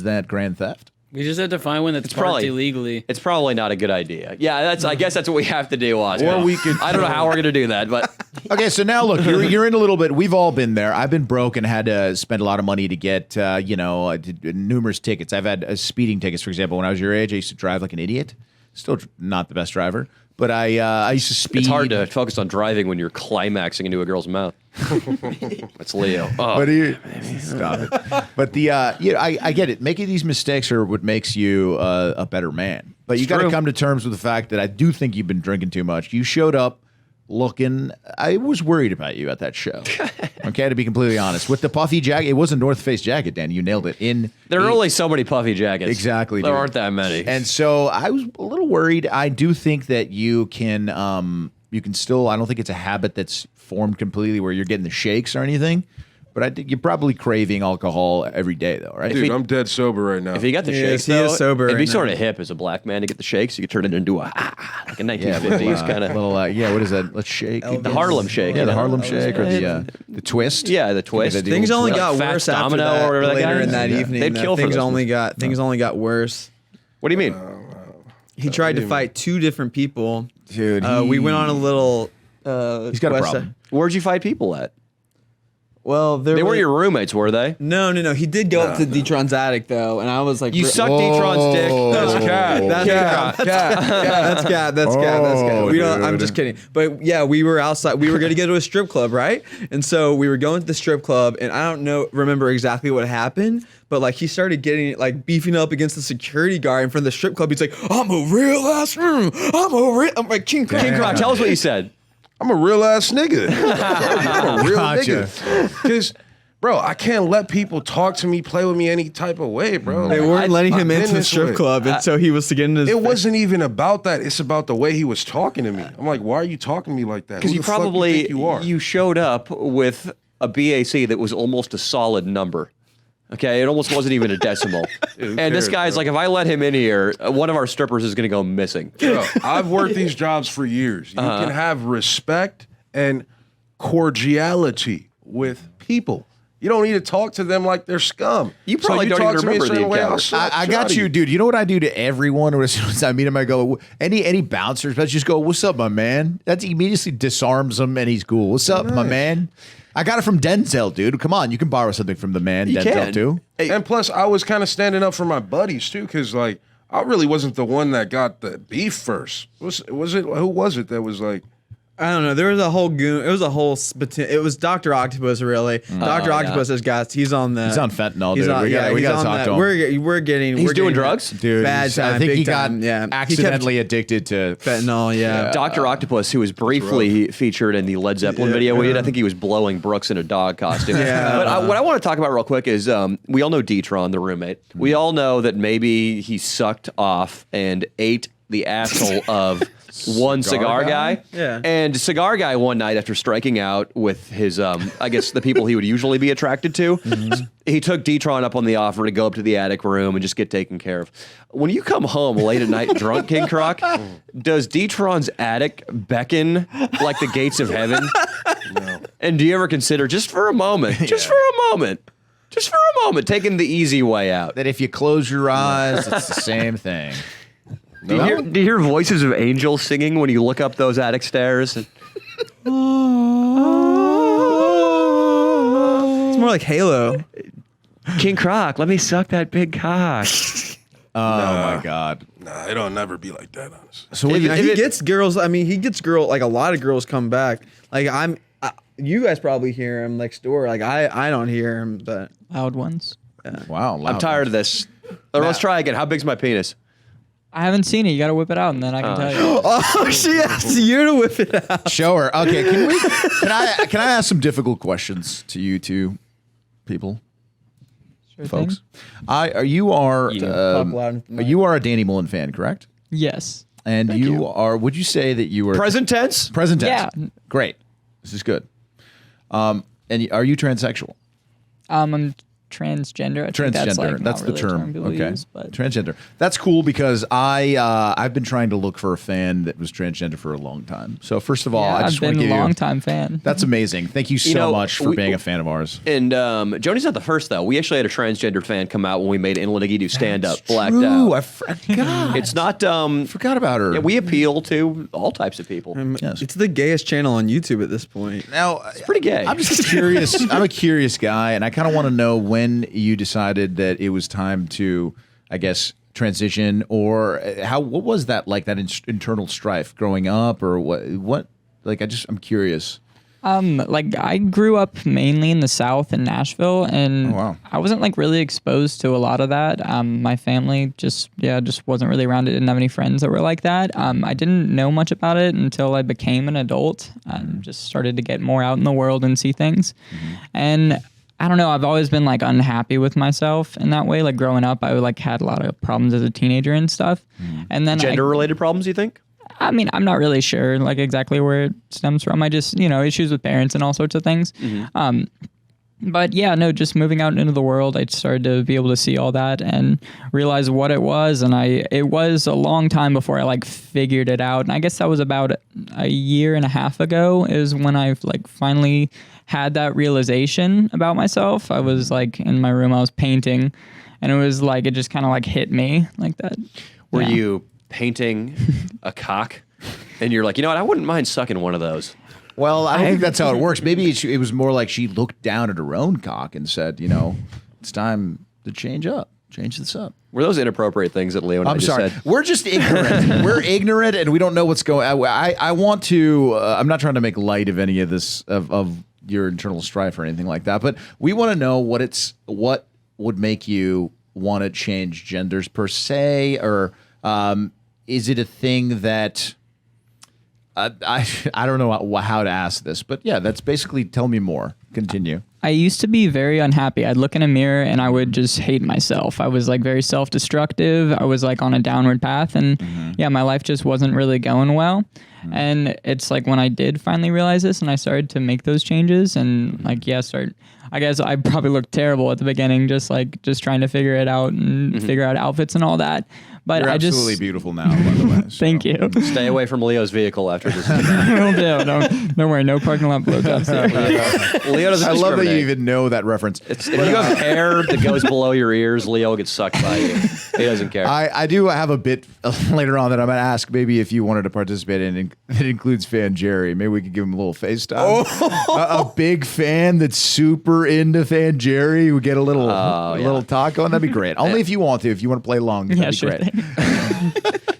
that grand theft? We just have to find one that's parked probably- illegally. It's probably not a good idea. Yeah, I guess that's what we have to do, Oscar. Or we could- I don't know how we're gonna do that, but Okay, so now look, you're in a little bit. We've all been there. I've been broke and had to spend a lot of money to get, numerous tickets. I've had speeding tickets, for example. When I was your age, I used to drive like an idiot. Still not the best driver, but I used to speed. it's hard to focus on driving when you're climaxing into a girl's mouth. That's Leo. Oh. But stop it. But I get it. Making these mistakes are what makes you a better man. But you got to true. come to terms with the fact that I do think you've been drinking too much. You showed up looking. I was worried about you at that show. Okay, to be completely honest, with the puffy jacket, it was a North Face jacket, Dan. You nailed it. There are only so many puffy jackets. Exactly, There dude. aren't that many. And so I was a little worried. I do think that you can still. I don't think it's a habit that's formed completely where you're getting the shakes or anything. But I think you're probably craving alcohol every day, though, right? Dude, I'm dead sober right now. if you got the He shakes, is- he though, is sober it'd be right sort now. of hip as a black man to get the shakes. You could turn it into like a Yeah, 1950s kind of. little. What is that? Let's shake. The Harlem Shake. Yeah, you the know? Harlem Shake or the twist. Yeah, the twist. Yeah, the Things only Like got Fats worse after Domino that. or whatever that Later guy in is. that Yeah. evening, They'd kill for things those only got worse. What do you mean? He tried to fight two different people. Dude, We went on a little. He's got a quest. problem. Where'd you fight people at? Well, They weren't your roommates, were they? No. He did go up to Detron's attic though, and I was like, You sucked Detron's dick. That's cat. That's cat. We don't. I'm just kidding. But yeah, we were outside. We were gonna go to a strip club, right? And so we were going to the strip club, and I don't remember exactly what happened, but like he started getting like beefing up against the security guard in front of the strip club. He's like, "I'm a real ass room. I'm like King Croc. King Croc, tell us what you said. I'm a real ass nigga. I'm a real Gotcha. nigga. Because, bro, I can't let people talk to me, play with me any type of way, bro. They Like, weren't letting him I've into been the this strip way. club, and so he was getting his. It wasn't even about that. It's about the way he was talking to me. I'm like, why are you talking to me like that? Because Who you the fuck probably think you are. you showed up with a BAC that was almost a solid number. Okay, it almost wasn't even a decimal. Who And this cares, guy's bro? like, if I let him in here, one of our strippers is going to go missing. Bro, I've worked these jobs for years. You can have respect and cordiality with people. You don't need to talk to them like they're scum. You probably don't talk even to me a remember the certain way, I'll encounter. slap I shit got out of you, dude. You know what I do to everyone? As soon as I meet him, I go, any bouncers, let's just go, what's up, my man? That immediately disarms him, and he's cool. What's up, my man? I got it from Denzel, dude. Come on, you can borrow something from the man, You Denzel, can. too. And plus, I was kind of standing up for my buddies too, because like I really wasn't the one that got the beef first. Was it? Who was it that was like? I don't know. There was a whole goon. It was a whole. It was Dr. Octopus, really. Dr. Octopus has got. He's on the. He's on fentanyl, He's dude. on, we yeah, gotta he's talk on to that. him. We're getting. He's we're doing getting drugs? Dude, bad time. I think big he got time. Yeah. accidentally addicted to fentanyl. Yeah. Dr. Octopus, who was briefly featured in the Led Zeppelin video we did, I think he was blowing Brooks in a dog costume. Yeah. But what I want to talk about real quick is we all know Detron, the roommate. We all know that maybe he sucked off and ate the asshole of one cigar guy. Yeah. And cigar guy one night after striking out with his, I guess the people he would usually be attracted to, he took Detron up on the offer to go up to the attic room and just get taken care of. When you come home late at night drunk, King Croc, does Detron's attic beckon like the gates of heaven? No. And do you ever consider, just for a moment, taking the easy way out? that if you close your eyes, it's the same thing. Do you hear voices of angels singing when you look up those attic stairs? It's more like Halo. King Croc, let me suck that big cock. Oh, my God. Nah, it'll never be like that, honestly. So Yeah, he gets girls. I mean, he gets like a lot of girls come back. Like you guys probably hear him next door. Like I don't hear him, but Loud ones. wow. I'm tired of this. Let's try again. How big's my penis? I haven't seen it. You got to whip it out, and then I can tell you. oh, she asked you to whip it out. Show her. Okay, can I ask some difficult questions to you two people, Sure folks? thing. You are Talk loud into the mic. you are a Danny Mullen fan, correct? Yes. And you are. Would you say that you were Present tense? Present tense. Yeah. Great. This is good. And are you transsexual? I'm transgender. I think that's like Transgender. not That's the really a term. people Okay. use, but Transgender. That's cool because I've been trying to look for a fan that was transgender for a long time. So first of all, yeah, I just I've want been to a give long you. time fan. That's amazing. Thank you so know, much for we- being a fan of ours. And Joni's not the first, though. We actually had a transgender fan come out when we made Inlanagi do stand-up, blacked Ooh, I out. forgot. It's not... forgot about her. yeah, we appeal to all types of people. Yes. It's the gayest channel on YouTube at this point. Now, It's pretty gay. I'm just curious. I'm a curious guy, and I kind of want to know when you decided that it was time to, I guess, transition, or what was that like? That internal strife growing up, or what? Like, I'm curious. Like I grew up mainly in the South in Nashville, and Oh, wow. I wasn't like really exposed to a lot of that. My family just wasn't really around it. Didn't have any friends that were like that. I didn't know much about it until I became an adult and just started to get more out in the world and see things. And I don't know, I've always been like unhappy with myself in that way. Like growing up, I like had a lot of problems as a teenager and stuff. And then Gender-related problems, you think? I mean, I'm not really sure like exactly where it stems from. I just, issues with parents and all sorts of things. But yeah, no, just moving out into the world, I started to be able to see all that and realize what it was. And it was a long time before I like figured it out. And I guess that was about a year and a half ago is when I've like finally had that realization about myself. I was like in my room, I was painting, and it was like, it just kind of like hit me like that. Were Yeah. you painting a cock? And you're like, you know what? I wouldn't mind sucking one of those. Well, I don't think that's how it works. Maybe it was more like she looked down at her own cock and said, it's time to change this up. Were those inappropriate things that Leo and I just sorry. said? We're just ignorant. We're ignorant, and we don't know what's going on. I want to, I'm not trying to make light of any of this, of your internal strife or anything like that, but we want to know what would make you want to change genders per se, or is it a thing that, I don't know how to ask this, but yeah, that's basically, tell me more. Continue. I used to be very unhappy. I'd look in a mirror and I would just hate myself. I was like very self-destructive. I was like on a downward path, and yeah, my life just wasn't really going well. And it's like when I did finally realize this and I started to make those changes and like, I guess I probably looked terrible at the beginning, just trying to figure it out and figure out outfits and all that. But You're I just absolutely beautiful now, by the way. So. Thank you. Stay away from Leo's vehicle after this. Will do. Don't worry. No parking lot blowjobs here. Leo doesn't I love that you discriminate. even know that reference. If you have hair that goes below your ears, Leo gets sucked by you. He doesn't care. I do have a bit later on that I'm going to ask maybe if you wanted to participate in. It includes fan Jerry. Maybe we could give him a little FaceTime. A big fan that's super into fan Jerry. We get a little talk going. That'd be great. Only if you want to. If you want to play along, that'd be great.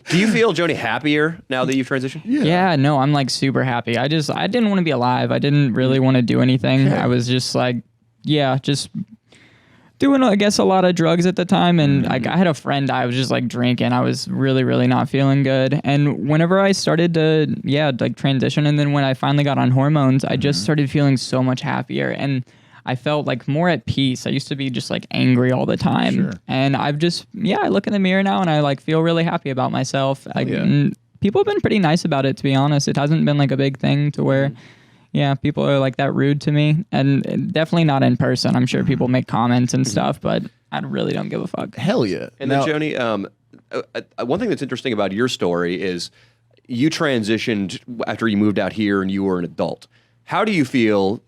Do you feel, Joni, happier now that you've transitioned? Yeah, no, I'm like super happy. I didn't want to be alive. I didn't really want to do anything. I was just like, just doing, I guess, a lot of drugs at the time. And like, I had a friend, I was just like drinking. I was really, really not feeling good. And whenever I started to, like transition, and then when I finally got on hormones, I just started feeling so much happier. And I felt like more at peace. I used to be just like angry all the time. Sure. And I've just, I look in the mirror now and I like feel really happy about myself. People have been pretty nice about it, to be honest. It hasn't been like a big thing to where, people are like that rude to me, and definitely not in person. I'm sure people make comments and stuff, but I really don't give a fuck. Hell yeah. And then Joni, one thing that's interesting about your story is you transitioned after you moved out here and you were an adult. How do you feel?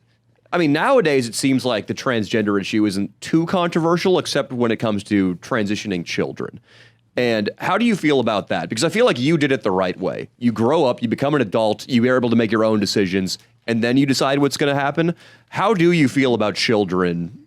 I mean, nowadays it seems like the transgender issue isn't too controversial, except when it comes to transitioning children. And how do you feel about that? Because I feel like you did it the right way. You grow up, you become an adult, you are able to make your own decisions, and then you decide what's going to happen. How do you feel about children?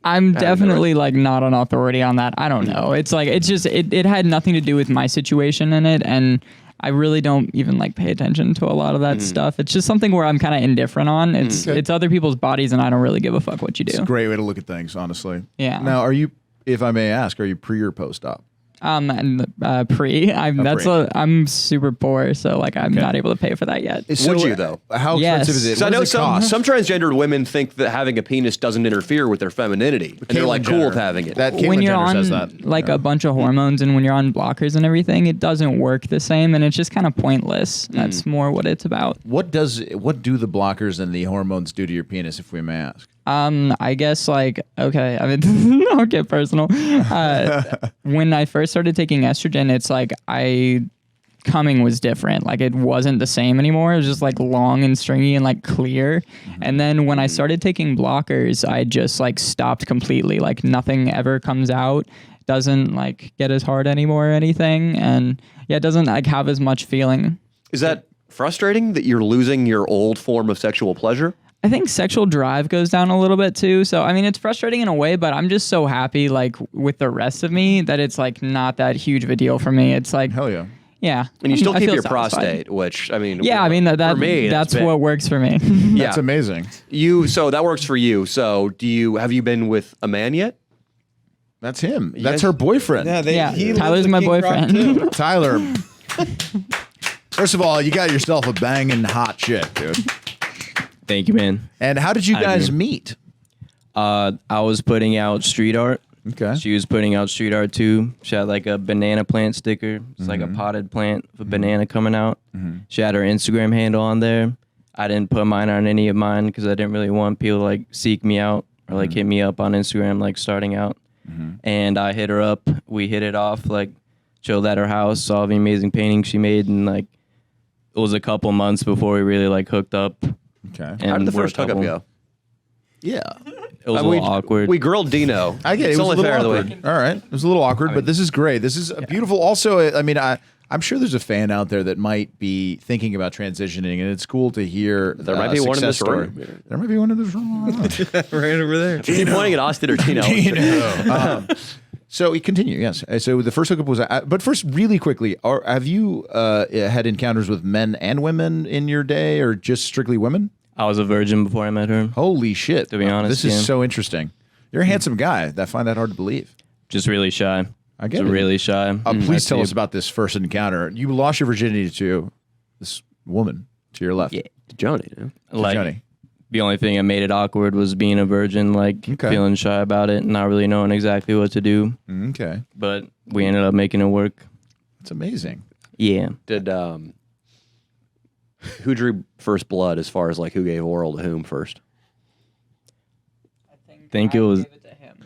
I'm definitely like not an authority on that. I don't know. It's like, it had nothing to do with my situation in it. And I really don't even like pay attention to a lot of that stuff. It's just something where I'm kind of indifferent on. It's other people's bodies, and I don't really give a fuck what you do. It's a great way to look at things, honestly. Yeah. Now, are you, if I may ask, are you pre or post-op? Pre. I'm super poor, so like I'm not able to pay for that yet. So, would you though? How expensive is it? So I What know does it cost? some transgendered women think that having a penis doesn't interfere with their femininity, and they're like Caitlyn cool Jenner. with having it. That Caitlyn When you're Jenner on says that. like a bunch of hormones and when you're on blockers and everything, it doesn't work the same, and it's just kind of pointless. That's more what it's about. What do the blockers and the hormones do to your penis, if we may ask? I guess like, okay, I mean, don't get personal. When I first started taking estrogen, it's like coming was different. Like it wasn't the same anymore. It was just like long and stringy and like clear. And then when I started taking blockers, I just like stopped completely. Like nothing ever comes out. Doesn't like get as hard anymore or anything. And it doesn't like have as much feeling. Is that frustrating that you're losing your old form of sexual pleasure? I think sexual drive goes down a little bit too. So, I mean, it's frustrating in a way, but I'm just so happy like with the rest of me that it's like not that huge of a deal for me. It's like, Hell yeah. yeah. And you still I keep feel your satisfied. prostate, which I mean, Yeah, I mean for me, that's big. what works for me. Yeah. That's amazing. So that works for you. So have you been with a man yet? That's him. guys- That's her boyfriend. Tyler's my boyfriend. Tyler. First of all, you got yourself a banging hot chick, dude. Thank you, man. And how did you guys agree. meet? I was putting out street art. Okay. She was putting out street art too. She had like a banana plant sticker. It's like a potted plant with a banana coming out. She had her Instagram handle on there. I didn't put mine on any of mine because I didn't really want people to like seek me out or like hit me up on Instagram like starting out. And I hit her up. We hit it off, like chilled at her house, saw the amazing paintings she made, and like it was a couple months before we really like hooked up. Okay. And How did the we're a first hookup couple. go? Yeah. It was a little awkward. We grilled Dino. I get it. It's It was only a little fair that awkward. All right. It was a little awkward, but this is great. This is beautiful. Also, I mean, I'm sure there's a fan out there that might be thinking about transitioning, and it's cool to hear. There might be one in this story. room. There might be one in this room. Right over there. Are you pointing at Austin or Tino? So we continue. Yes. So the first hookup was, but first, really quickly, have you had encounters with men and women in your day, or just strictly women? I was a virgin before I met her. Holy shit! To be honest, this is yeah. so interesting. You're a handsome guy. I find that hard to believe. Just really shy. I get Just it. really shy. Please tell us about this first encounter. You lost your virginity to this woman to your left. Yeah. Johnny. Yeah. Like, Johnny. the only thing that made it awkward was being a virgin, like Okay. feeling shy about it, not really knowing exactly what to do. Okay. But we ended up making it work. That's amazing. Yeah. Did who drew first blood as far as like who gave oral to whom first? Think it was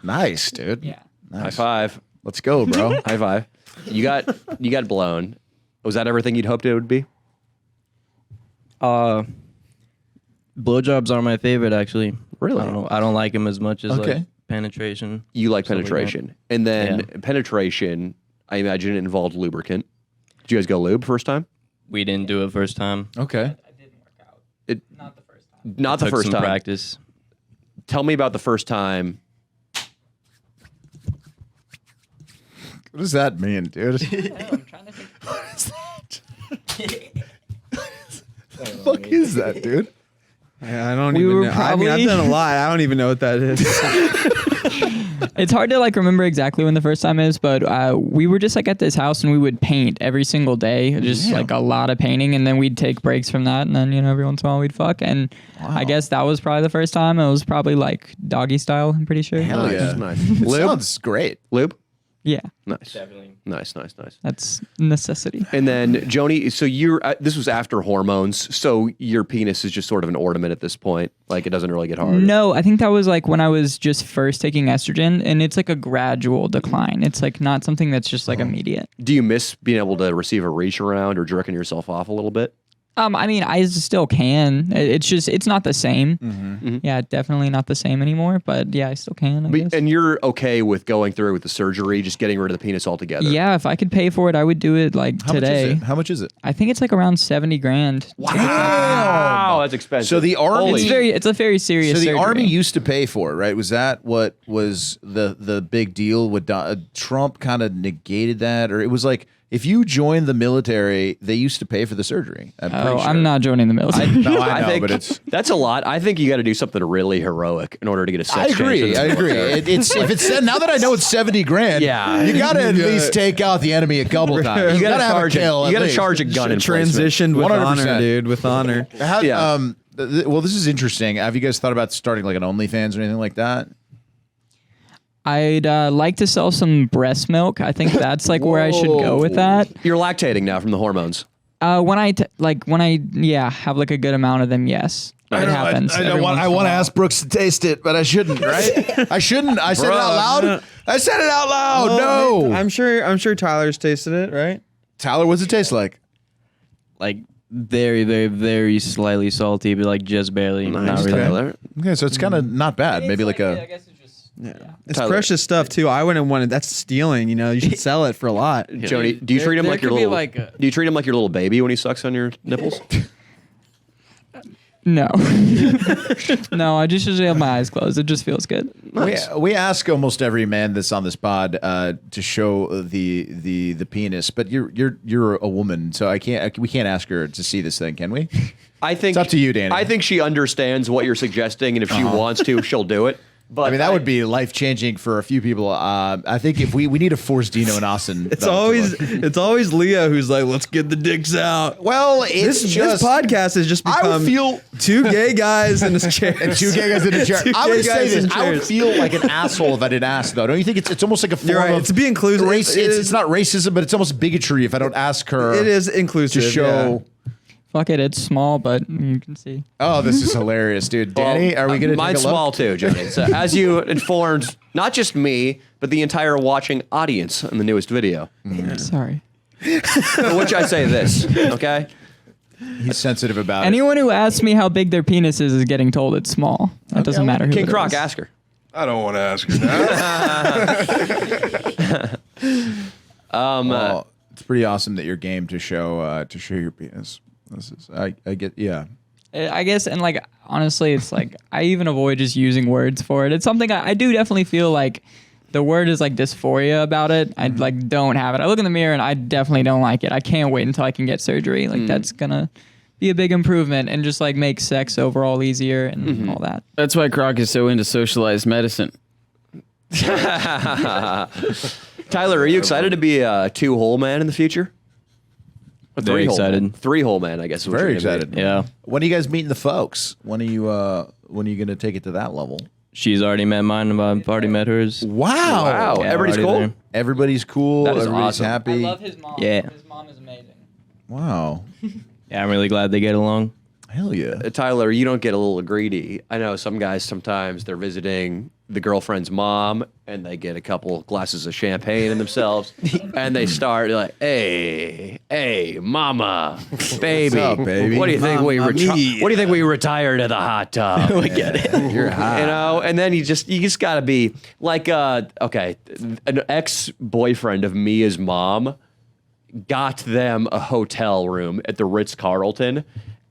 Nice, dude. Yeah. High Nice. five. Let's go, bro. High five. You got blown. Was that everything you'd hoped it would be? blowjobs are my favorite actually. Really? I don't like them as much as Okay. like penetration. You like Stuff like that. penetration. And then Yeah. penetration, I imagine it involved lubricant. Did you guys go lube first time? We didn't do it first time. Okay. Not the first time. Not the Took first some time. practice. Tell me about the first time. What does that mean, dude? I'm trying to think. What the fuck is that, dude? I don't We even were know. I mean, I've probably- done a lot. I don't even know what that is. It's hard to like remember exactly when the first time is, but we were just like at this house and we would paint every single day, just like a lot of painting, and then we'd take breaks from that, and then every once in a while we'd fuck, and I guess that was probably the first time. It was probably like doggy style. I'm pretty sure. Hell yeah. Nice. It Lube? sounds great. Lube? Yeah, Nice. Definitely. Nice. that's necessity. And then Joni, so you're this was after hormones, so your penis is just sort of an ornament at this point. Like it doesn't really get hard. No, I think that was like when I was just first taking estrogen, and it's like a gradual decline. It's like not something that's just like immediate. Do you miss being able to receive a reach around or jerking yourself off a little bit? I mean, I still can. It's just it's not the same. Yeah, definitely not the same anymore. But yeah, I still can. I guess. And you're okay with going through with the surgery, just getting rid of the penis altogether? Yeah, if I could pay for it, I would do it like today. How much is it? I think it's like around 70 grand. Wow, that's expensive. So the army, It's a very serious. so the surgery. army used to pay for it, right? Was that what was the big deal? With Trump kind of negated that, or it was like if you joined the military, they used to pay for the surgery. I'm pretty sure. I'm not joining the military. No, I know, think but it's. that's a lot. I think you got to do something really heroic in order to get a sex change. I agree. It's if it's now that I know it's 70 grand. Yeah. you got to at least take out the enemy a couple times. You got to have charge a kill. You at got to least. charge a gun in Transitioned with 100%. honor, dude. With honor. How, Yeah. Well, this is interesting. Have you guys thought about starting like an OnlyFans or anything like that? I'd like to sell some breast milk. I think that's like where I should go with that. You're lactating now from the hormones. When I have like a good amount of them, yes. It happens. every once in a while. ask Brooks to taste it, but I shouldn't, right? I shouldn't. I said it out loud. I said it out loud. No. I'm sure Tyler's tasted it, right? Tyler, what's it taste like? Like very, very, very slightly salty, but like just barely. Not really. Tyler. Okay, so it's kind of not bad. Maybe like a. guess it's just. It's Tyler. precious stuff too. I wouldn't want it. That's stealing. You should sell it for a lot. Joni, do you treat him there like your could be little? like a- Do you treat him like your little baby when he sucks on your nipples? No. No, I just usually have my eyes closed. It just feels good. We ask almost every man that's on this pod to show the penis, but you're a woman, so we can't ask her to see this thing, can we? I think It's up to you, Danny. I think she understands what you're suggesting, and if she wants to, she'll do it. But I mean, that would be life changing for a few people. I think if we need to force Dino and Austin. It's always Leah who's like, let's get the dicks out. well, it's This podcast has just I would become feel two gay guys in a chair. and two gay guys in a chair. Two I gay would say guys this. in I would chairs. feel like an asshole if I didn't ask, though. Don't you think it's almost like a form You're right. of It's be inclusive. race? It It's is- not racism, but it's almost bigotry if I don't ask her. It is inclusive. to show. Fuck it, it's small, but you can see. Oh, this is hilarious, dude. Danny, are we gonna? Mine's take a look? small too, Joni. So, as you informed, not just me, but the entire watching audience in the newest video. Sorry. For which I say this, okay? He's sensitive about Anyone who asks me how big their penis is getting told it's small. That doesn't matter who King it Croc, is. ask her. I don't want to ask her now. it. It's pretty awesome that you're game to show your penis. This is I get I guess, and like honestly, it's like I even avoid just using words for it. It's something I do definitely feel like the word is like dysphoria about it. I like don't have it. I look in the mirror and I definitely don't like it. I can't wait until I can get surgery. Like that's gonna be a big improvement and just like make sex overall easier and all that. That's why Croc is so into socialized medicine. Tyler, are you excited to be a 2-hole man in the future? A Very 3-hole excited. man. 3-hole man, I guess. Is what very you're gonna be. excited. Yeah. When are you guys meeting the folks? When are you gonna take it to that level? She's already met mine. I've already met hers. Wow. Wow. Yeah, Everybody's already cool? there. Everybody's cool. That is Everybody's awesome. happy. his mom. Yeah. His mom is amazing. Wow. Yeah, I'm really glad they get along. Hell yeah. Tyler, you don't get a little greedy. I know some guys sometimes they're visiting the girlfriend's mom and they get a couple glasses of champagne in themselves and they start like, hey, mama, baby, What's up, baby? what do you think Mamma what do you think we retire to the hot tub? I get it. You're hot. You know, and then you just gotta be like, okay, an ex-boyfriend of Mia's mom got them a hotel room at the Ritz-Carlton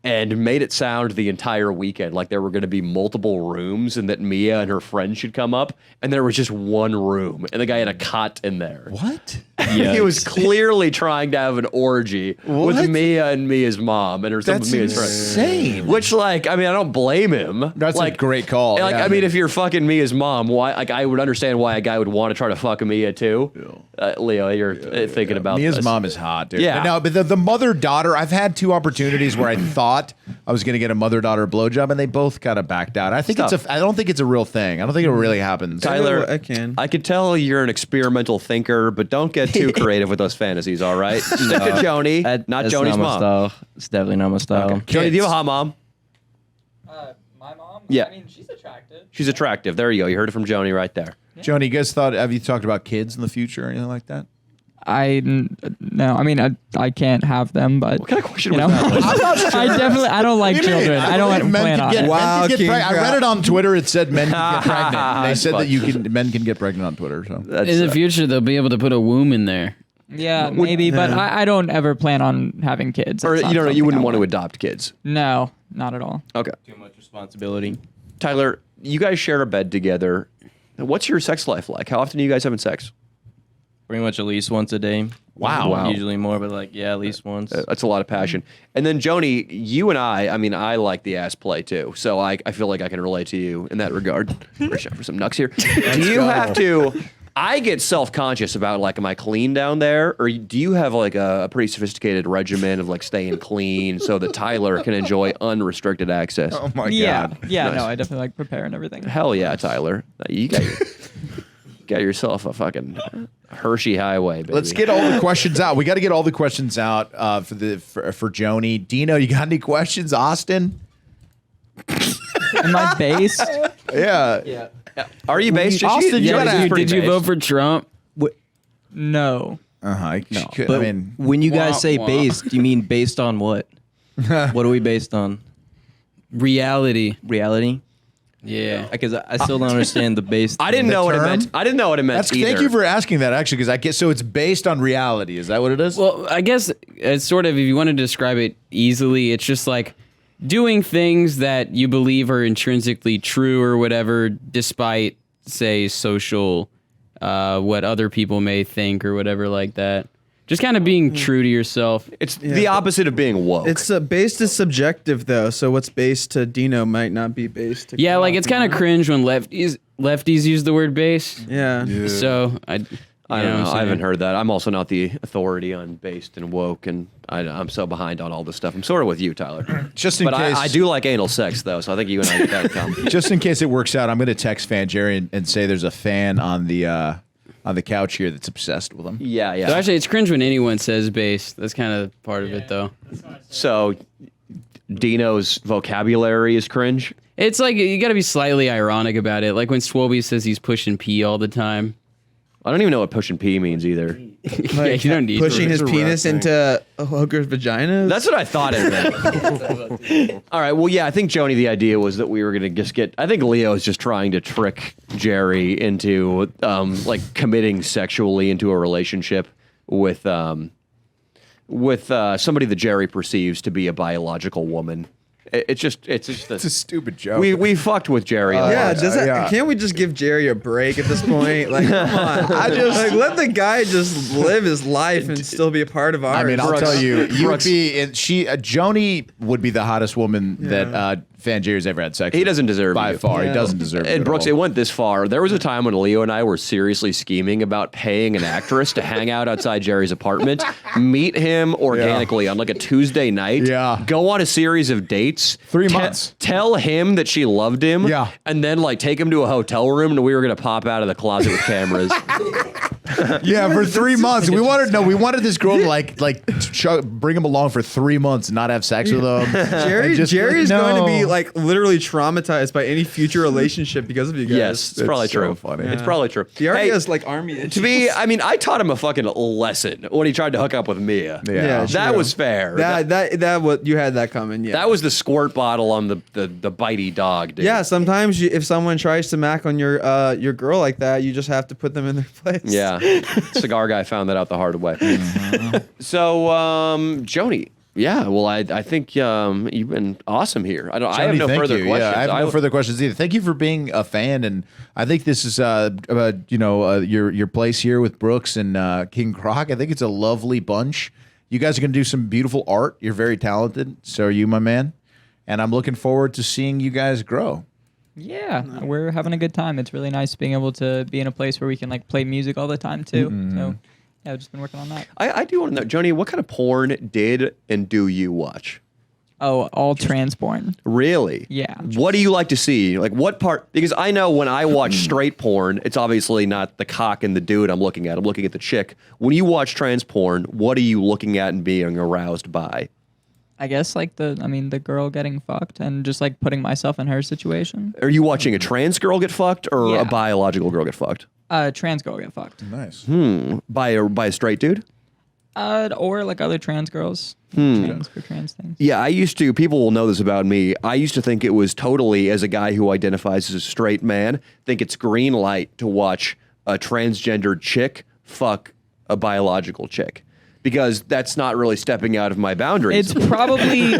and made it sound the entire weekend like there were going to be multiple rooms and that Mia and her friend should come up, and there was just one room, and the guy had a cot in there. What? He was clearly trying to have an orgy with Mia and Mia's mom and some That's of Mia's friends. insane. Which, like, I mean, I don't blame him. That's like, a great call. Like, Yeah, I mean, if you're fucking Mia's mom, why? Like, I would understand why a guy would want to try to fuck Mia too. Leo, you're thinking about Mia's this. mom is hot, dude. Yeah. No, but the mother-daughter, I've had 2 opportunities where I thought I was going to get a mother-daughter blowjob, and they both kind of backed out. I think I don't think it's a real thing. I don't think it really happens. Tyler, I can. I could tell you're an experimental thinker, but don't get too creative with those fantasies, all right? Stick to Joni, not That's Joni's not my mom. style. It's definitely not my style. Joni, do you have a hot mom? My mom. Yeah. I mean, she's attractive. She's attractive. There you go. You heard it from Joni right there. Joni, you guys have you talked about kids in the future or anything like that? No, I mean I can't have them, but What kind of question you was know, that? I don't like children. I don't plan on it. Wow, King I read it on Twitter. It said men can get pregnant. And they That's said fun. that men can get pregnant on Twitter. So That's, In the future, they'll be able to put a womb in there. Yeah, maybe, but I don't ever plan on having kids. or It's not you something wouldn't I want to adopt kids. No, not at all. Okay. Too much responsibility. Tyler, you guys share a bed together. What's your sex life like? How often are you guys having sex? Pretty much at least once a day. Wow. Usually more, but like, yeah, at least once. That's a lot of passion. And then Joni, you and I mean, I like the ass play too. So I feel like I can relate to you in that regard. Reach out for some nucks here. Do you have to, I get self-conscious about like, am I clean down there? Or do you have like a pretty sophisticated regimen of like staying clean so that Tyler can enjoy unrestricted access? oh my Yeah, god. yeah. Nice. No, I definitely like prepare and everything. Hell yeah, Tyler. You got yourself a fucking Hershey Highway, baby. Let's get all the questions out. We got to get all the questions out for Joni. Dino, you got any questions? Austin? Am I based? Yeah. Are you based? Austin, you gotta- Did you vote for Trump? No. Uh-huh. But I mean, when you guys Wah, say wah. based, you mean based on what? What are we based on? Reality. Reality? Yeah. Because I still don't understand the based. I didn't know what it meant. I didn't know what it meant either. thank you for asking that, actually, because I guess so. It's based on reality. Is that what it is? Well, I guess it's sort of, if you want to describe it easily, it's just like doing things that you believe are intrinsically true or whatever, despite, say, social, what other people may think or whatever like that. Just kind of being true to yourself. It's the opposite of being woke. It's based is subjective though, so what's based to Dino might not be based to Yeah, Croc, like it's kind of cringe when lefties use the word base. Yeah. So I don't know. I haven't heard that. I'm also not the authority on based and woke, and I'm so behind on all this stuff. I'm sort of with you, Tyler. Just in But case, I do like anal sex, though, so I think you and I get that in common. just in case it works out, I'm going to text Fan Jerry and say there's a fan on the couch here that's obsessed with him. Yeah, yeah. So actually, it's cringe when anyone says base. That's kind of part of it, though. So Dino's vocabulary is cringe. It's like you got to be slightly ironic about it. Like when Swobie says he's pushing pee all the time. I don't even know what push and pee means either. Yeah, you don't need Pushing to. his penis into a hooker's vagina. That's what I thought it meant. All right. Well, yeah, I think, Joni, the idea was that we were going to just get... I think Leo is just trying to trick Jerry into, like, committing sexually into a relationship with with somebody that Jerry perceives to be a biological woman. It's just It's a stupid joke. we fucked with Jerry. Yeah, yeah. can't we just give Jerry a break at this point? Like, come on. Let the guy just live his life and still be a part of ours. I mean, I'll Brooks- tell you, you would Brooks- be. Joni would be the hottest woman that Fan Jerry's ever had sex. He with. doesn't deserve by you. far. Yeah. He doesn't deserve it. And at Brooks, all. it went this far. There was a time when Leo and I were seriously scheming about paying an actress to hang out outside Jerry's apartment, meet him organically on like a Tuesday night, Yeah. go on a series of dates, 3 months. tell him that she loved him, Yeah. and then like take him to a hotel room, and we were gonna pop out of the closet with cameras. Yeah, for 3 months. We wanted this girl to bring him along for 3 months and not have sex with him. Jerry's going to be like literally traumatized by any future relationship because of you guys. Yes, it's probably so true. funny. It's probably true. He already Hey, has like army issues. to be, I mean, I taught him a fucking lesson when he tried to hook up with Mia. Yeah. That was fair. That what you had that coming. Yeah. That was the squirt bottle on the bitey dog, dude. Yeah, sometimes if someone tries to mac on your girl like that, you just have to put them in their place. Yeah. Cigar guy found that out the hard way. So, Joni, yeah, well, I think you've been awesome here. I have Johnny, no thank further you. questions. Yeah, I have no further questions either. Thank you for being a fan, and I think this is your place here with Brooks and King Croc. I think it's a lovely bunch. You guys are going to do some beautiful art. You're very talented. So are you, my man. And I'm looking forward to seeing you guys grow. Yeah, we're having a good time. It's really nice being able to be in a place where we can like play music all the time too. So yeah, I've just been working on that. I do want to know, Joni, what kind of porn did and do you watch? Oh, all trans porn. Really? Yeah. What do you like to see? Like what part? Because I know when I watch straight porn, it's obviously not the cock and the dude I'm looking at. I'm looking at the chick. When you watch trans porn, what are you looking at and being aroused by? I guess like the girl getting fucked and just like putting myself in her situation. Are you watching a trans girl get fucked or Yeah. a biological girl get fucked? Trans girl get fucked. Nice. By a straight dude? Or like other trans girls. Trans for trans things. Yeah, people will know this about me. I used to think it was totally, as a guy who identifies as a straight man, think it's green light to watch a transgendered chick fuck a biological chick. Because that's not really stepping out of my boundaries. It's probably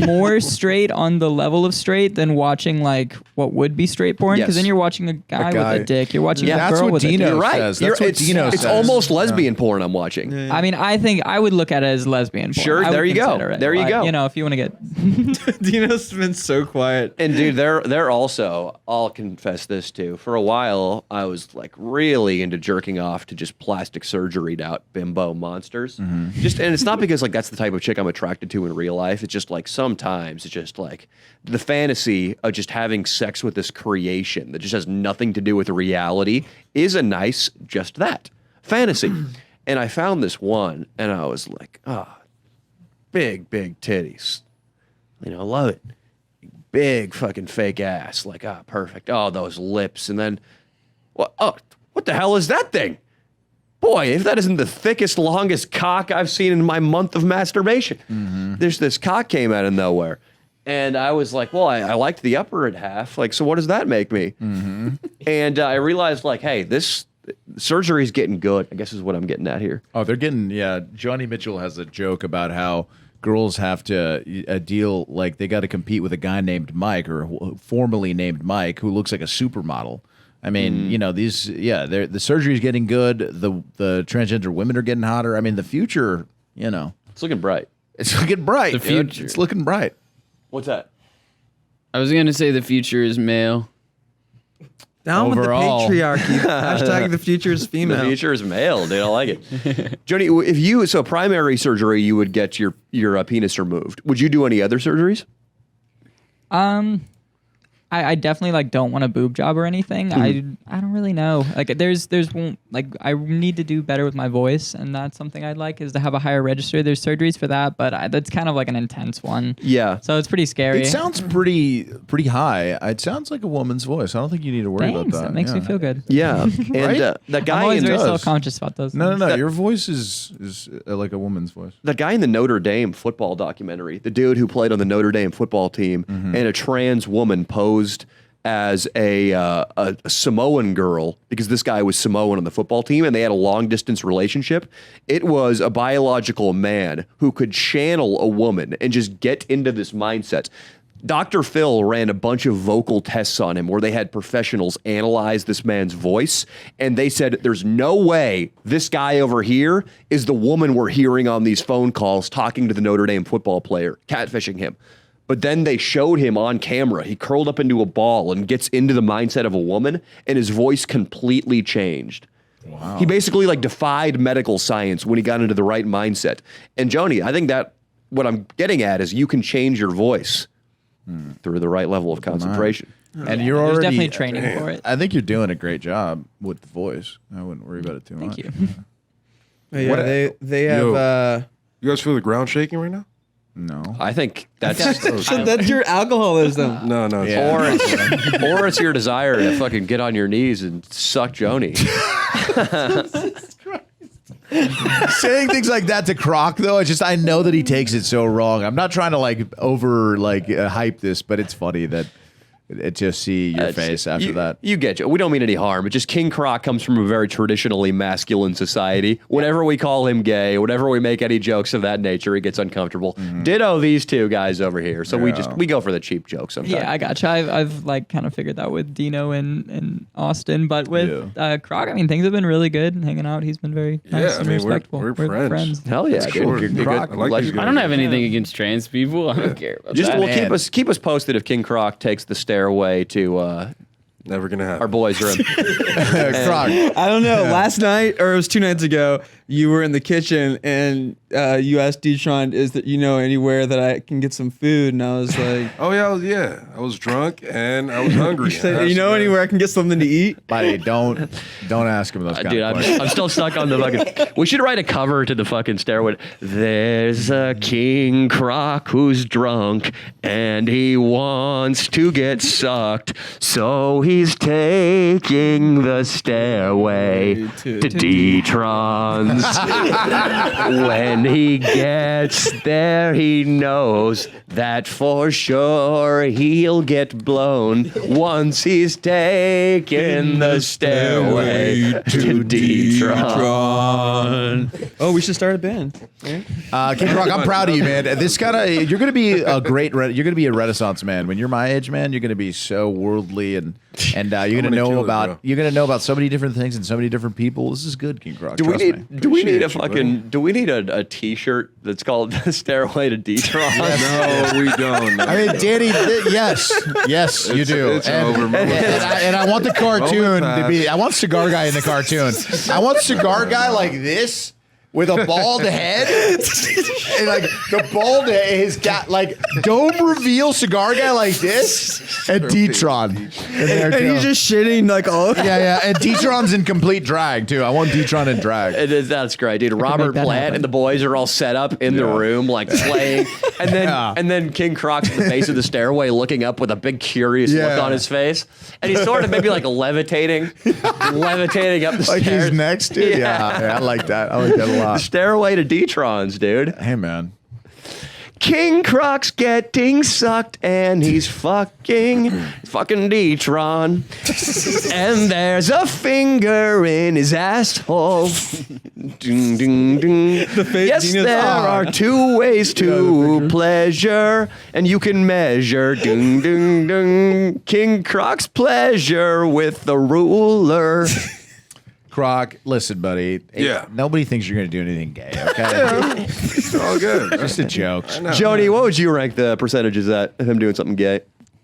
more straight on the level of straight than watching like what would be straight porn. Because Yes. then you're watching a guy guy. with a dick. You're watching a That's girl what with a Dino dick. You're right. says. That's what Dino it's says. almost lesbian porn I'm watching. I mean, I think I would look at it as lesbian porn. Sure, I would there you go. consider it. There you But, go. You know, if you want to get Dino's been so quiet. And dude, they're also, I'll confess this too. For a while, I was like really into jerking off to just plastic surgeried out bimbo monsters. And it's not because like that's the type of chick I'm attracted to in real life. It's just like sometimes it's just like the fantasy of just having sex with this creation that just has nothing to do with reality is a nice just that fantasy. And I found this one, and I was like, big titties. You know, love it. Big fucking fake ass. Like, perfect. Oh, those lips. And then, what the hell is that thing? Boy, if that isn't the thickest, longest cock I've seen in my month of masturbation. There's this cock came out of nowhere. And I was like, well, I liked the upper half. Like, so what does that make me? And I realized, like, hey, this surgery's getting good, I guess is what I'm getting at here. Oh, they're getting, yeah. Johnny Mitchell has a joke about how girls have to deal, like, they got to compete with a guy named Mike, or formerly named Mike, who looks like a supermodel. I mean, you know, the surgery's getting good. The transgender women are getting hotter. I mean, the future, you know. It's looking bright. It's looking bright. The dude. future. It's looking bright. What's that? I was gonna say the future is male. Down Overall. with the patriarchy. Hashtag the future is female. The future is male, dude. I like it. Joni, so primary surgery, you would get your penis removed. Would you do any other surgeries? I definitely like don't want a boob job or anything. I don't really know. Like there's like I need to do better with my voice, and that's something I'd like is to have a higher register. There's surgeries for that, but that's kind of like an intense one. Yeah. So it's pretty scary. It sounds pretty high. It sounds like a woman's voice. I don't think you need to worry Thanks. about that. That makes me Yeah. feel good. Yeah. And Right? that guy I'm always in very does. self-conscious about those. No, things. no. Your voice is like a woman's voice. that guy in the Notre Dame football documentary, the dude who played on the Notre Dame football team, and a trans woman posed as a Samoan girl because this guy was Samoan on the football team and they had a long distance relationship. It was a biological man who could channel a woman and just get into this mindset. Dr. Phil ran a bunch of vocal tests on him where they had professionals analyze this man's voice, and they said there's no way this guy over here is the woman we're hearing on these phone calls talking to the Notre Dame football player, catfishing him. But then they showed him on camera. He curled up into a ball and gets into the mindset of a woman, and his voice completely changed. Wow. He basically like defied medical science when he got into the right mindset. And Joni, I think that what I'm getting at is you can change your voice through the right level of concentration. And you're There's already definitely training for it. I think you're doing a great job with the voice. I wouldn't worry about it too much. Thank you. Yeah, they have. You guys feel the ground shaking right now? No. I think that's That's your alcoholism. No, no. Yeah. or it's your desire to fucking get on your knees and suck Joni. Saying things like that to Croc, though, I know that he takes it so wrong. I'm not trying to hype this, but it's funny that it just see your face after that. You get you. We don't mean any harm. It's just King Croc comes from a very traditionally masculine society. Whenever we call him gay, whenever we make any jokes of that nature, he gets uncomfortable. Ditto these two guys over here. So we go for the cheap jokes sometimes. Yeah, I gotcha. I've like kind of figured that with Dino and Austin, but with Croc, I mean, things have been really good. Hanging out, he's been very nice and respectful. We're friends. Hell yeah, Sure. dude. Croc, I like these guys. I don't have anything against trans people. I don't care about that. Well, keep us posted if King Croc takes the stairway to Never gonna happen. our boys' room. Croc. I don't know. Last night, or it was 2 nights ago, you were in the kitchen and you asked D-Tron, is that anywhere that I can get some food? And I was like, Oh yeah. I was drunk and I was hungry. you said, anywhere I can get something to eat? Buddy, don't ask him those kind Dude, of questions. I'm still stuck on the fucking. We should write a cover to the fucking stairway. There's a King Croc who's drunk and he wants to get sucked, so he's taking the stairway to D-Tron's. When he gets there, he knows that for sure he'll get blown once he's taken the stairway to D-Tron. Oh, we should start a band. King Croc, I'm proud of you, man. You're gonna be a great. You're gonna be a Renaissance man when you're my age, man. You're gonna be so worldly and you're gonna know about so many different things and so many different people. This is good, King Croc. Do we need Appreciate a T-shirt that's called "The Stairway to D-Tron"? No, we don't. I mean, Danny, yes, you do. It's over. And I want the cartoon to be. I want Cigar Guy in the cartoon. I want Cigar Guy like this. With a bald head, and like the bald head is got like dome reveal Cigar Guy like this, and D-Tron, And he's just shitting like all over. yeah, and D-Tron's in complete drag too. I want D-Tron in drag. That's great, dude. Robert Plant and the boys are all set up in the room, like playing, and then King Croc's at the base of the stairway, looking up with a big curious look on his face, and he's sort of maybe like levitating up the Like stairs. he's next to it. Yeah, I like that. I like that a lot. The stairway to D-Tron's, dude. Hey, man. King Croc's getting sucked and he's fucking D-Tron. And there's a finger in his asshole. Ding, ding, ding. Yes, there are two ways to pleasure, and you can measure. Ding, ding, ding. King Croc's pleasure with the ruler. Croc, listen, buddy. Yeah. Nobody thinks you're going to do anything gay, okay? It's all good. Just a joke. Joni, what would you rank the percentages at of him doing something gay?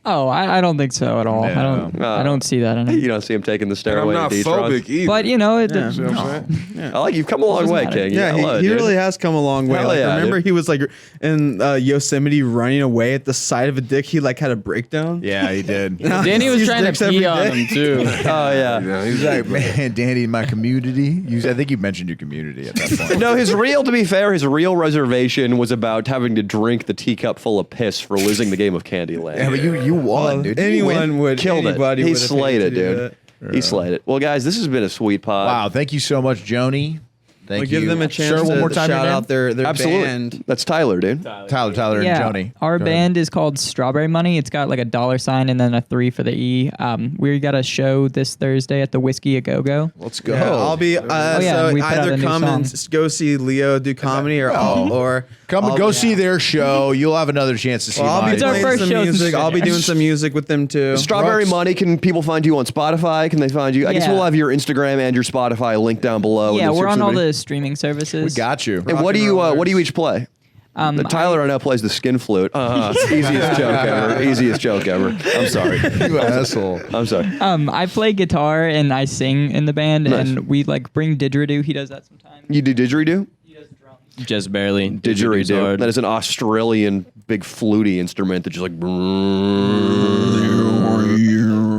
Oh, I don't think so at all. No. I don't see that in it. You don't see him taking the And stairway I'm not to D-Tron. phobic either. But You it. know what I'm saying? I like you've come a long way, matter. King. Yeah, I love it, he dude. really has come a long way. Hell Like, yeah, remember, dude. he was like in Yosemite running away at the side of a dick. He like had a breakdown. Yeah, he did. Danny was Sees trying dicks to every pee on day. him too. Oh yeah. Yeah, he's Like, man, Danny, my community. I think you mentioned your community at that point. No, to be fair, his real reservation was about having to drink the teacup full of piss for losing the game of Candyland. Yeah, but you won, dude. Did you win? Anyone would. Killed it. Anybody He would have slayed paid it, to do dude. that. He slayed it. Well, guys, this has been a sweet pod. Wow, thank you so much, Joni. Thank Like, you. give them a chance Sir, one more to time, your shout name? out their Absolutely. band. That's Tyler, dude. Tyler, and Joni. Our Go ahead. band is called Strawberry Money. It's got like a $sign and then a 3 for the E. We got a show this Thursday at the Whiskey A Go Go. Let's go. Yeah, I'll be yeah, so we put out either a new come and song. go see Leo do comedy or Come and go see their show. You'll have another chance to see I'll mine. be It's our playing first some show since music. we've I'll be been doing some music with them too. Strawberry Brooks. Money. Can people find you on Spotify? Can they find you? I guess Yeah. we'll have your Instagram and your Spotify link down below. Yeah, in the we're on all description. the streaming services. We got you. And what do you each play? Tyler I know plays the skin flute. Easiest joke ever. Easiest joke ever. I'm sorry. You asshole. I'm sorry. I play guitar and I sing in the band, Nice. and we like bring didgeridoo. He does that sometimes. You do didgeridoo? He does drums. Just barely. Didgeridoo. hard. That is an Australian big fluty instrument that just like.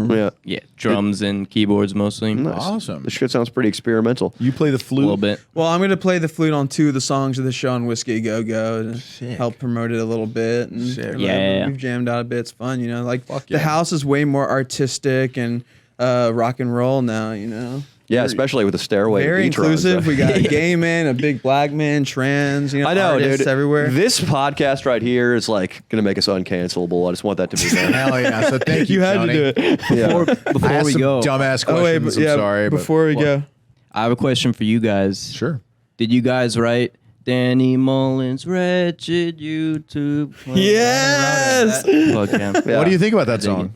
Yeah. Yeah, drums and keyboards mostly. Nice. Awesome. This shit sounds pretty experimental. You play the A flute. little bit. Well, I'm gonna play the flute on 2 of the songs of the show on Whiskey Go Go to help promote it a little bit. And Yeah. we've jammed out a bit. It's fun, you know. Like the yeah. house is way more artistic and rock and roll now, you know. Yeah, especially with the stairway. Very beach runs, inclusive. so. We got a gay man, a big black man, trans, you know, I know, artists dude. everywhere. This podcast right here is like gonna make us uncancelable. I just want that to be known. Hell yeah. So thank you, You had to Tony. do it. Yeah. Before I asked we some go, dumbass Oh wait, questions. but, yeah, I'm sorry. but- before we go. I have a question for you guys. Sure. Did you guys write Danny Mullins' Wretched YouTube? Yes! Fuck yeah. Yeah. What do you think about that dig song?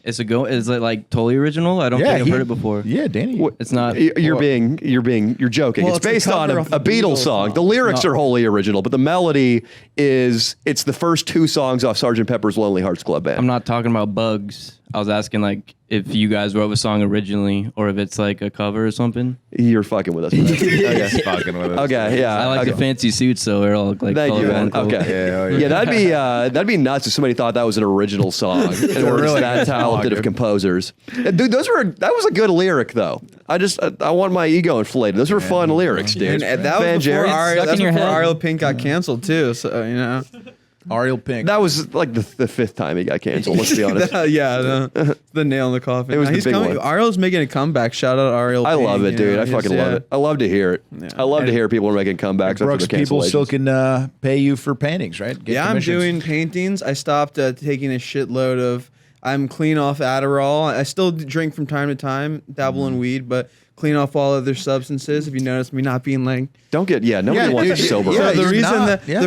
Is it like totally original? I don't think I've heard it before. Yeah, Danny. It's not. You're joking. Well, it's it's a based on cover a of a Beatles Beatles song. song. The lyrics are wholly original, but the melody it's the first 2 songs off Sgt. Pepper's Lonely Hearts Club Band. I'm not talking about bugs. I was asking like if you guys wrote a song originally or if it's like a cover or something. You're fucking with us. Man. Okay. fucking with us. Okay, yeah. I like okay. the fancy suits, so they're all like Thank you, colorful man. and cool. Okay. Yeah, oh, yeah. Yeah, that'd be nuts if somebody thought that was an original song and were really that good song, talented of dude. composers. Dude, that was a good lyric though. I want my ego inflated. Those were fun lyrics, dude. And that was Van before, Jerry. Stuck in your head. Ariel Pink got canceled too. So you know, Ariel Pink. That was like the 5th time he got canceled. Let's be honest. the nail in the coffin. It was the He's big coming. one. Ariel's making a comeback. Shout out Ariel. I Pink, love it, you dude. know, I he's- fucking love yeah. it. I love to hear it. I love to hear people are making comebacks after Brooks, the people still cancellations. can pay you for paintings, right? Get Yeah, I'm commissions. doing paintings. I stopped taking a shitload of. I'm clean off Adderall. I still drink from time to time, dabble in weed, but clean off all other substances. If you notice me not being like. Don't get nobody Yeah, wants dude, you sober. yeah, So the you're reason not- that yeah.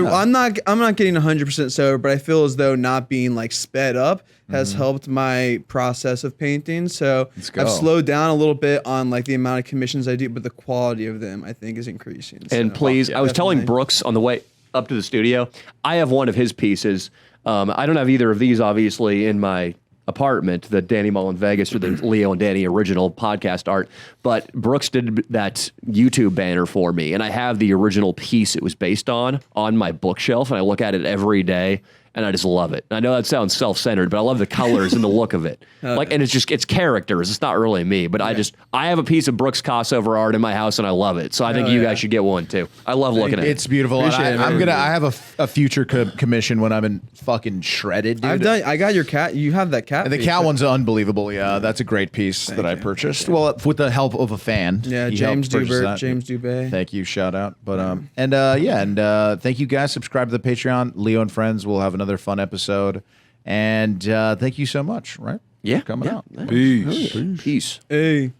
I'm not getting 100% sober, but I feel as though not being like sped up has helped my process of painting. So go. I've slowed down a little bit on like the amount of commissions I do, but the quality of them I think is increasing. And So, please, I was telling definitely. Brooks on the way up to the studio, I have one of his pieces. I don't have either of these, obviously, in my apartment, the Danny Mullen Vegas or the Leo and Danny original podcast art, but Brooks did that YouTube banner for me, and I have the original piece it was based on my bookshelf, and I look at it every day, and I just love it. I know that sounds self-centered, but I love the colors and the look of it. And it's characters. It's not really me, but I have a piece of Brooks crossover art in my house, and I love it. So I think you guys should get one too. I love looking at it. It's beautiful. And Appreciate it, I'm man. gonna. I have a future commission when I'm in fucking shredded, dude. I got your cat. You have that cat. And the piece. cat one's unbelievable. Yeah, that's a great piece that I purchased. Well, with the help of a fan. Yeah, He James helped purchase Dubert. that. James Dubé. Thank you. Shout out. But thank you guys. Subscribe to the Patreon. Leo and Friends will have another fun episode. And thank you so much. Right? Yeah, For coming out. Peace. Peace. Hey.